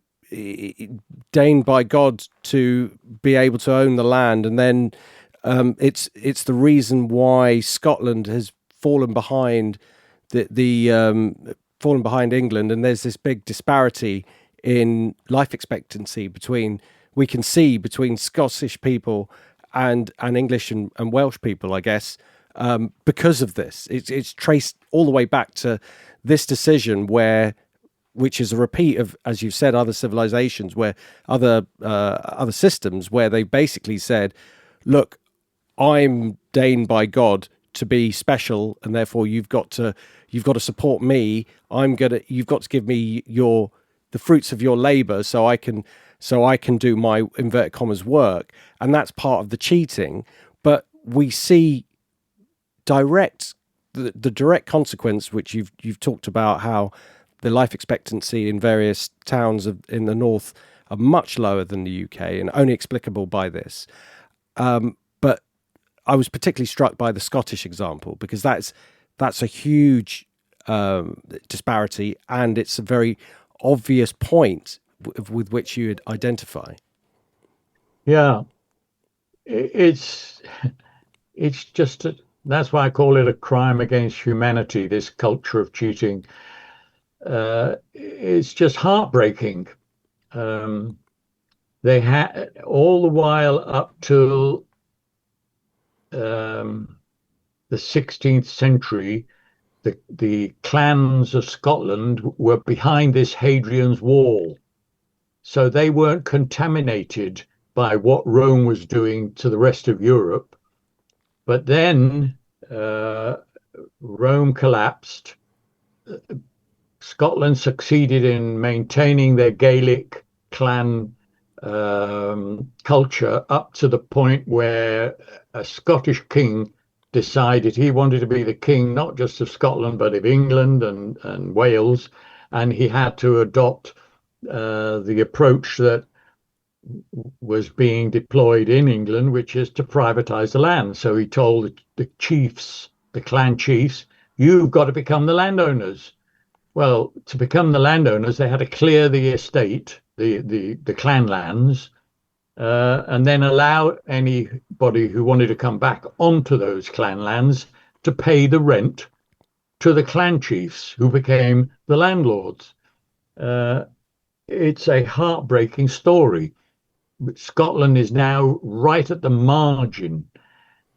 by God to be able to own the land, and then it's the reason why Scotland has fallen behind fallen behind England, and there's this big disparity in life expectancy between Scottish people and English and Welsh people, I guess, because of this. It's traced all the way back to this decision which is a repeat of, as you've said, other civilizations, where other systems where they basically said, look, I'm deigned by God to be special, and therefore you've got to support me. You've got to give me the fruits of your labor so I can do my inverted commas work. And that's part of the cheating. But we see the direct consequence, which you've talked about, how the life expectancy in various towns in the north are much lower than the UK and only explicable by this. But I was particularly struck by the Scottish example, because that's a huge disparity, and it's a very obvious point with which you would identify. Yeah, it's just that's why I call it a crime against humanity, this culture of cheating. It's just heartbreaking. They had all the while up till the 16th century, the clans of Scotland were behind this Hadrian's Wall. So they weren't contaminated by what Rome was doing to the rest of Europe. But then Rome collapsed. Scotland succeeded in maintaining their Gaelic clan culture up to the point where a Scottish king decided he wanted to be the king not just of Scotland but of England and Wales, and he had to adopt the approach that was being deployed in England, which is to privatize the land. So he told the chiefs, the clan chiefs, you've got to become the landowners. Well, to become the landowners, they had to clear the estate, the clan lands, and then allow anybody who wanted to come back onto those clan lands to pay the rent to the clan chiefs, who became the landlords. It's a heartbreaking story. Scotland is now right at the margin,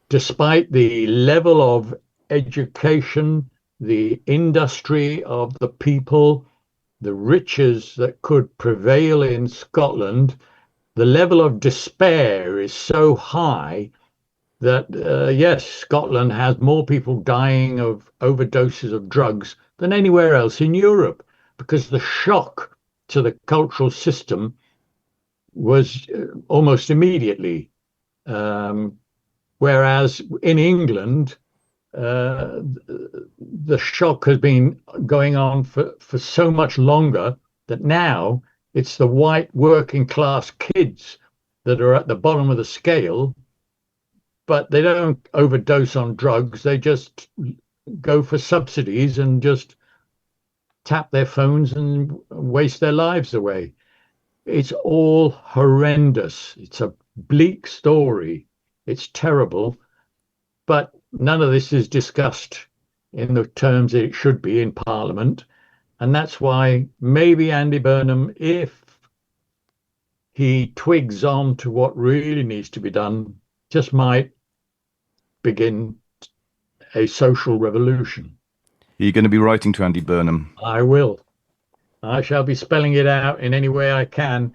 despite the level of education, the industry of the people, the riches that could prevail in Scotland. The level of despair is so high that, yes, Scotland has more people dying of overdoses of drugs than anywhere else in Europe, because the shock to the cultural system was almost immediately. Whereas in England, the shock has been going on for so much longer that now it's the white working class kids that are at the bottom of the scale, but they don't overdose on drugs. They just go for subsidies and just tap their phones and waste their lives away. It's all horrendous. It's a bleak story. It's terrible, but none of this is discussed in the terms that it should be in Parliament. And that's why maybe Andy Burnham, if he twigs on to what really needs to be done, just might begin a social revolution. Are you going to be writing to Andy Burnham? I will. I shall be spelling it out in any way I can,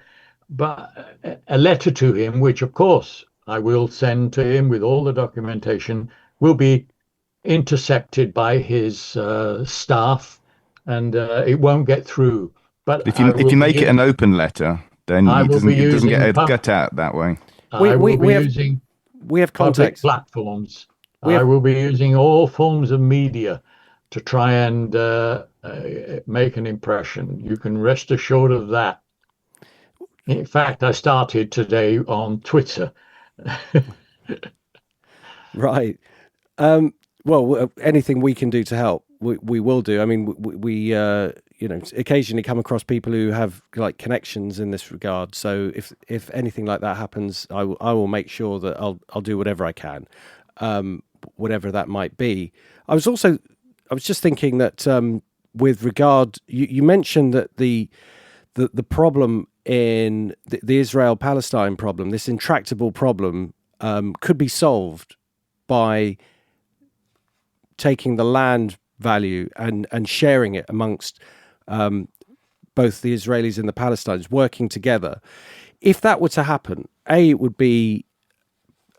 but a letter to him, which of course I will send to him with all the documentation, will be intercepted by his staff, and it won't get through. But if you make it an open letter, then it doesn't get cut out that way. I will be using public platforms. I will be using all forms of media to try and make an impression. You can rest assured of that. In fact, I started today on Twitter. Right. Well, anything we can do to help, we will do. I mean, we occasionally come across people who have like connections in this regard. So if anything like that happens, I will make sure that I'll do whatever I can, whatever that might be. I was just thinking that with regard, you mentioned that the problem in the Israel-Palestine problem, this intractable problem, could be solved by taking the land value and sharing it amongst both the Israelis and the Palestinians, working together. If that were to happen, A, it would be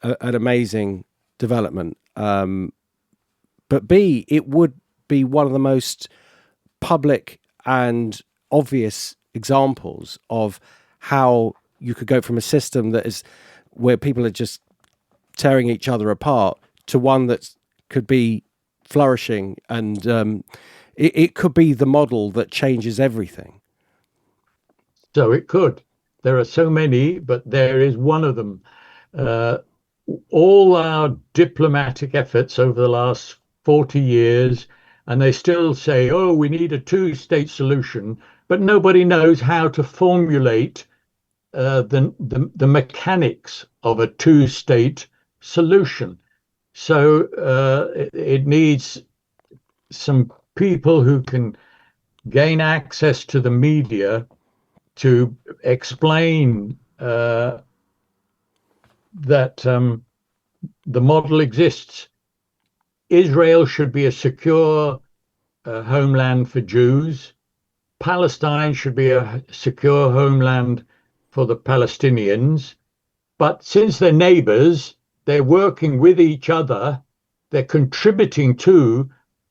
an amazing development, but B, it would be one of the most public and obvious examples of how you could go from a system that is where people are just tearing each other apart to one that could be flourishing, and it could be the model that changes everything. So it could. There are so many, but there is one of them. All our diplomatic efforts over the last 40 years, and they still say, oh, we need a two-state solution, but nobody knows how to formulate the mechanics of a two-state solution. So it needs some people who can gain access to the media to explain that the model exists. Israel should be a secure a homeland for Jews. Palestine should be a secure homeland for the Palestinians. But since they're neighbors, they're working with each other, they're contributing to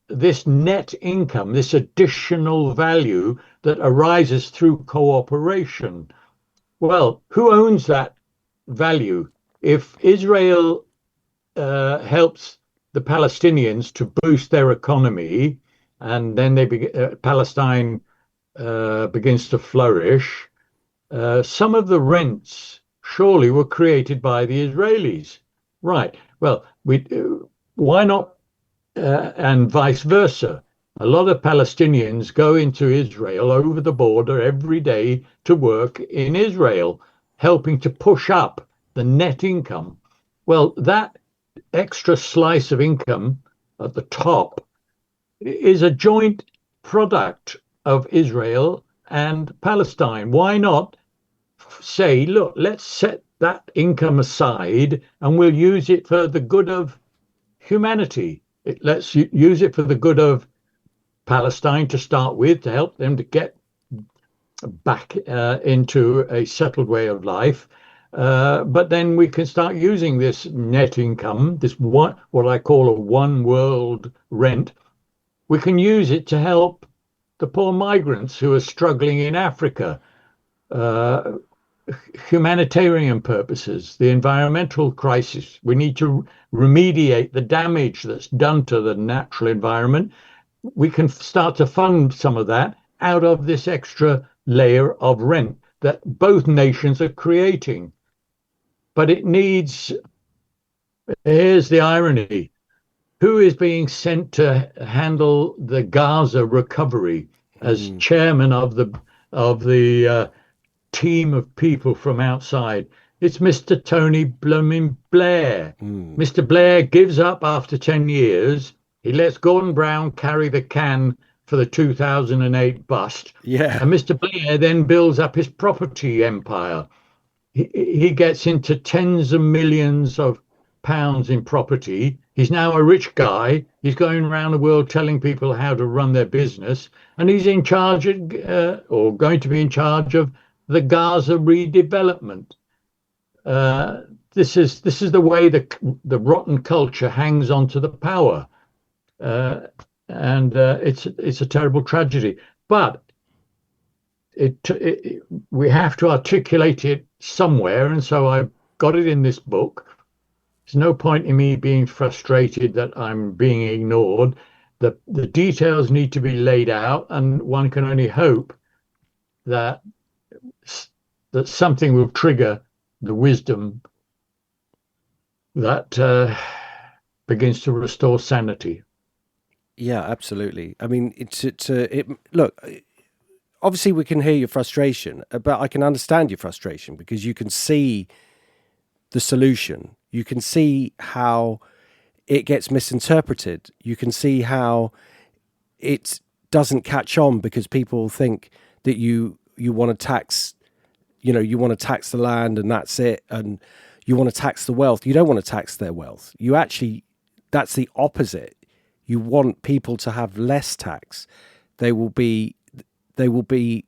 this net income, this additional value that arises through cooperation. Well, who owns that value? If Israel helps the Palestinians to boost their economy, and then Palestine begins to flourish, some of the rents surely were created by the Israelis. Right. Well, why not? And vice versa. A lot of Palestinians go into Israel over the border every day to work in Israel, helping to push up the net income. Well, that extra slice of income at the top is a joint product of Israel and Palestine. Why not say, look, let's set that income aside and we'll use it for the good of humanity. Let's use it for the good of Palestine to start with, to help them to get back into a settled way of life. But then we can start using this net income, what I call a one world rent. We can use it to help the poor migrants who are struggling in Africa, humanitarian purposes, the environmental crisis. We need to remediate the damage that's done to the natural environment. We can start to fund some of that out of this extra layer of rent that both nations are creating. But here's the irony. Who is being sent to handle the Gaza recovery as chairman of the team of people from outside? It's Mr. Tony Blooming Blair. Mr. Blair gives up after 10 years. He lets Gordon Brown carry the can for the 2008 bust. Yeah. And Mr. Blair then builds up his property empire. He gets into tens of millions of pounds in property. He's now a rich guy. He's going around the world telling people how to run their business. And he's in charge or going to be in charge of the Gaza redevelopment. This is the way the rotten culture hangs on to the power. And it's a terrible tragedy. But we have to articulate it somewhere. And so I've got it in this book. There's no point in me being frustrated that I'm being ignored. The details need to be laid out, and one can only hope that something will trigger the wisdom that begins to restore sanity. Yeah, absolutely. I mean, look, obviously we can hear your frustration, but I can understand your frustration because you can see the solution. You can see how it gets misinterpreted. You can see how it doesn't catch on because people think that you want to tax, you want to tax the land and that's it. And you want to tax the wealth. You don't want to tax their wealth. That's the opposite. You want people to have less tax. They will be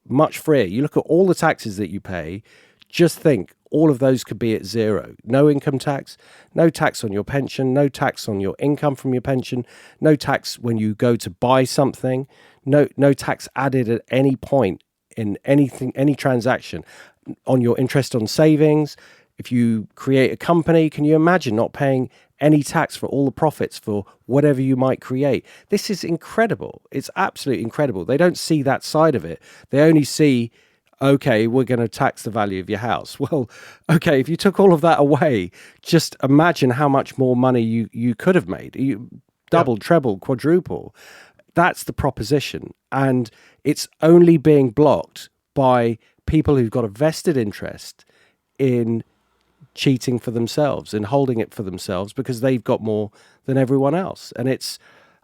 much freer. You look at all the taxes that you pay, just think all of those could be at zero. No income tax, no tax on your pension, no tax on your income from your pension, no tax when you go to buy something, no tax added at any point in any transaction on your interest on savings. If you create a company, can you imagine not paying any tax for all the profits for whatever you might create? This is incredible. It's absolutely incredible. They don't see that side of it. They only see, okay, we're going to tax the value of your house. Well, okay, if you took all of that away, just imagine how much more money you could have made. You double, treble, quadruple. That's the proposition. And it's only being blocked by people who've got a vested interest in cheating for themselves and holding it for themselves because they've got more than everyone else. And it's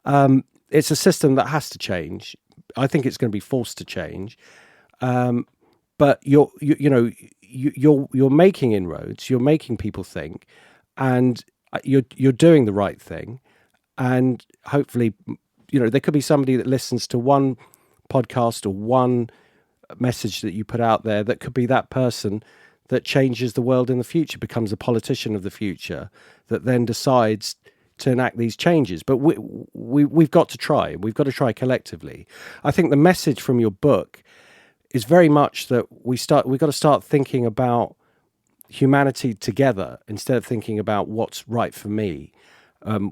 a system that has to change. I think it's going to be forced to change. But you're making inroads. You're making people think, and you're doing the right thing. And hopefully, there could be somebody that listens to one podcast or one message that you put out there that could be that person that changes the world in the future, becomes a politician of the future, that then decides to enact these changes. But we've got to try. We've got to try collectively. I think the message from your book is very much that we've got to start thinking about humanity together instead of thinking about what's right for me.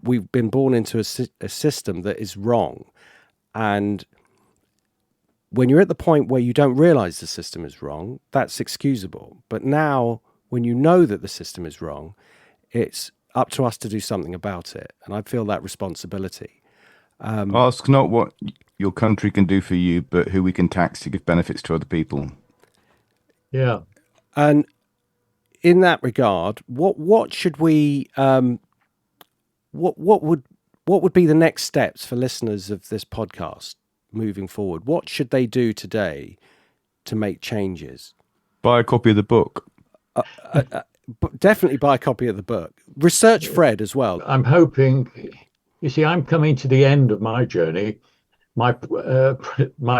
We've been born into a system that is wrong, and when you're at the point where you don't realize the system is wrong, that's excusable. But now, when you know that the system is wrong, it's up to us to do something about it. And I feel that responsibility. Ask not what your country can do for you, but who we can tax to give benefits to other people. Yeah. And in that regard, what should we what would be the next steps for listeners of this podcast moving forward? What should they do today to make changes? Buy a copy of the book. Definitely buy a copy of the book. Research Fred as well. I'm hoping, you see, I'm coming to the end of my journey. My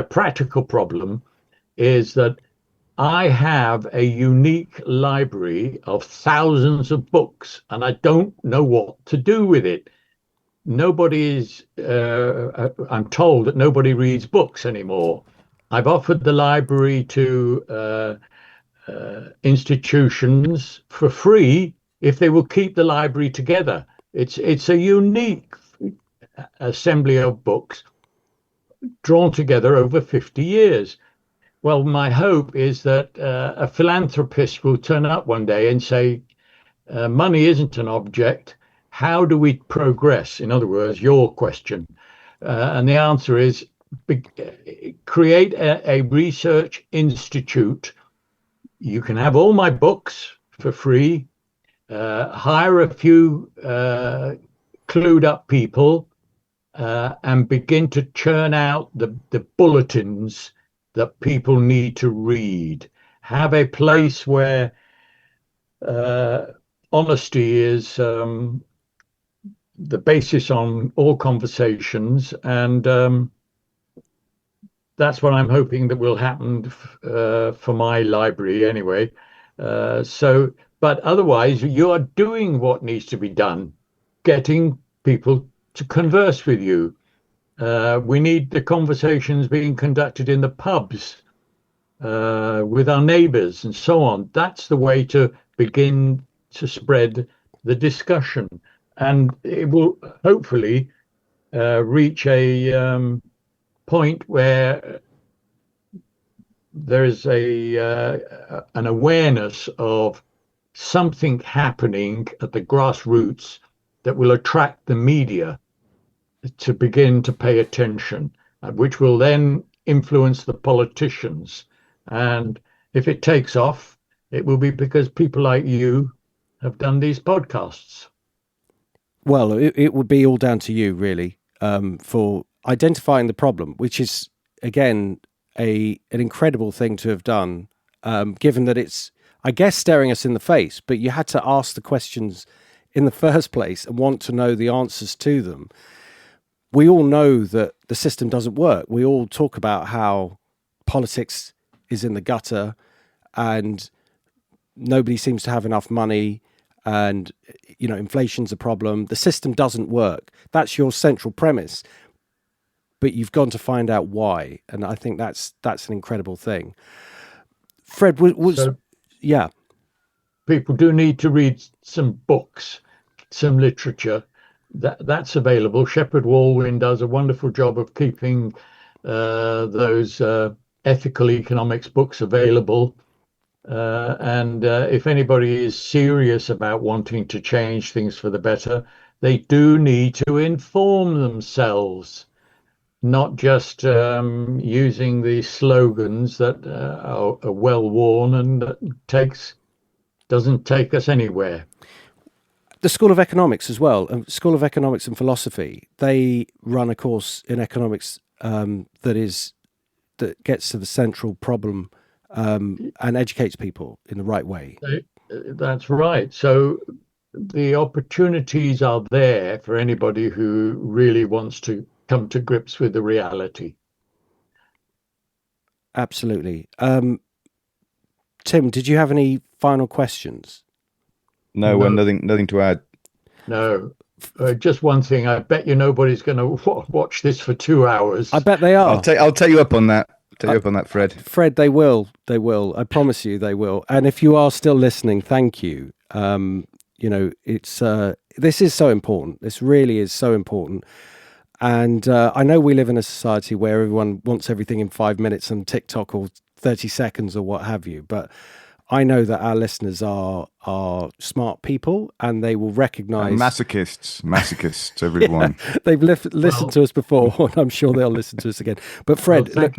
practical problem is that I have a unique library of thousands of books, and I don't know what to do with it. I'm told that nobody reads books anymore. I've offered the library to institutions for free if they will keep the library together. It's a unique assembly of books drawn together over 50 years. Well, my hope is that a philanthropist will turn up one day and say, money isn't an object. How do we progress? In other words, your question. And the answer is create a research institute. You can have all my books for free. Hire a few clued up people and begin to churn out the bulletins that people need to read. Have a place where honesty is the basis on all conversations, and that's what I'm hoping that will happen for my library anyway. But otherwise, you are doing what needs to be done, getting people to converse with you. We need the conversations being conducted in the pubs with our neighbours and so on. That's the way to begin to spread the discussion. And it will hopefully reach a point where there is an awareness of something happening at the grassroots that will attract the media to begin to pay attention, which will then influence the politicians. And if it takes off, it will be because people like you have done these podcasts. Well, it would be all down to you, really, for identifying the problem, which is, again, an incredible thing to have done, given that it's, I guess, staring us in the face, but you had to ask the questions in the first place and want to know the answers to them. We all know that the system doesn't work. We all talk about how politics is in the gutter and nobody seems to have enough money, and inflation's a problem. The system doesn't work. That's your central premise, but you've gone to find out why, and I think that's an incredible thing. Fred, yeah. People do need to read some books, some literature. That's available. Shepherd Walwyn does a wonderful job of keeping those ethical economics books available. And if anybody is serious about wanting to change things for the better, they do need to inform themselves, not just using the slogans that are well worn and that doesn't take us anywhere. The School of Economics as well, School of Economics and Philosophy, they run a course in economics that gets to the central problem and educates people in the right way. That's right. So the opportunities are there for anybody who really wants to come to grips with the reality. Absolutely. Tim, did you have any final questions? No, well, nothing to add. No. Just one thing. I bet you nobody's going to watch this for 2 hours. I bet they are. I'll take you up on that. Take you up on that, Fred. Fred, they will. They will. I promise you, they will. And if you are still listening, thank you. It's this is so important. This really is so important. And I know we live in a society where everyone wants everything in 5 minutes and TikTok or 30 seconds or what have you. But I know that our listeners are smart people, and they will recognise masochists, everyone. Yeah, they've listened to us before, and I'm sure they'll listen to us again. But Fred, thank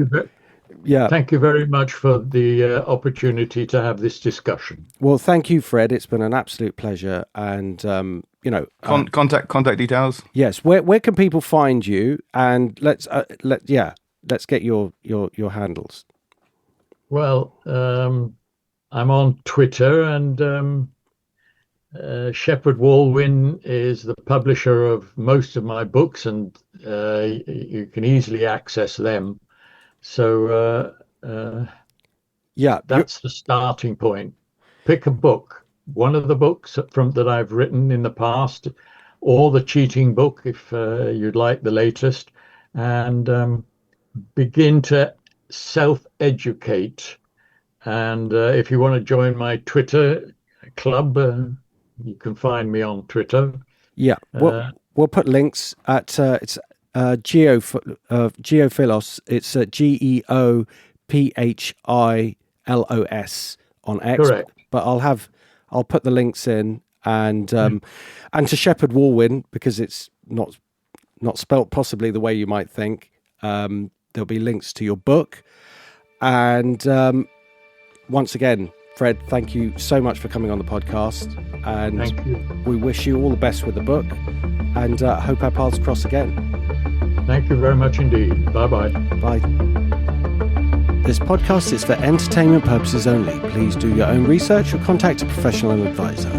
you very much for the opportunity to have this discussion. Well, thank you, Fred. It's been an absolute pleasure, and contact details. Yes, where can people find you? And let's get your handles. Well, I'm on Twitter, and Shepherd Walwyn is the publisher of most of my books, and you can easily access them. So that's the starting point. Pick a book, one of the books that I've written in the past, or the cheating book if you'd like the latest, and begin to self-educate. And if you want to join my Twitter club, you can find me on Twitter. Yeah, we'll put links at it's Geophilos. It's GeoPhilos on X. Correct. But I'll put the links in, and to Shepherd Walwyn, because it's not spelt possibly the way you might think. There'll be links to your book, and once again, Fred, thank you so much for coming on the podcast, and thank you. We wish you all the best with the book, and hope our paths cross again. Thank you very much indeed. Bye-bye. Bye. This podcast is for entertainment purposes only. Please do your own research or contact a professional advisor.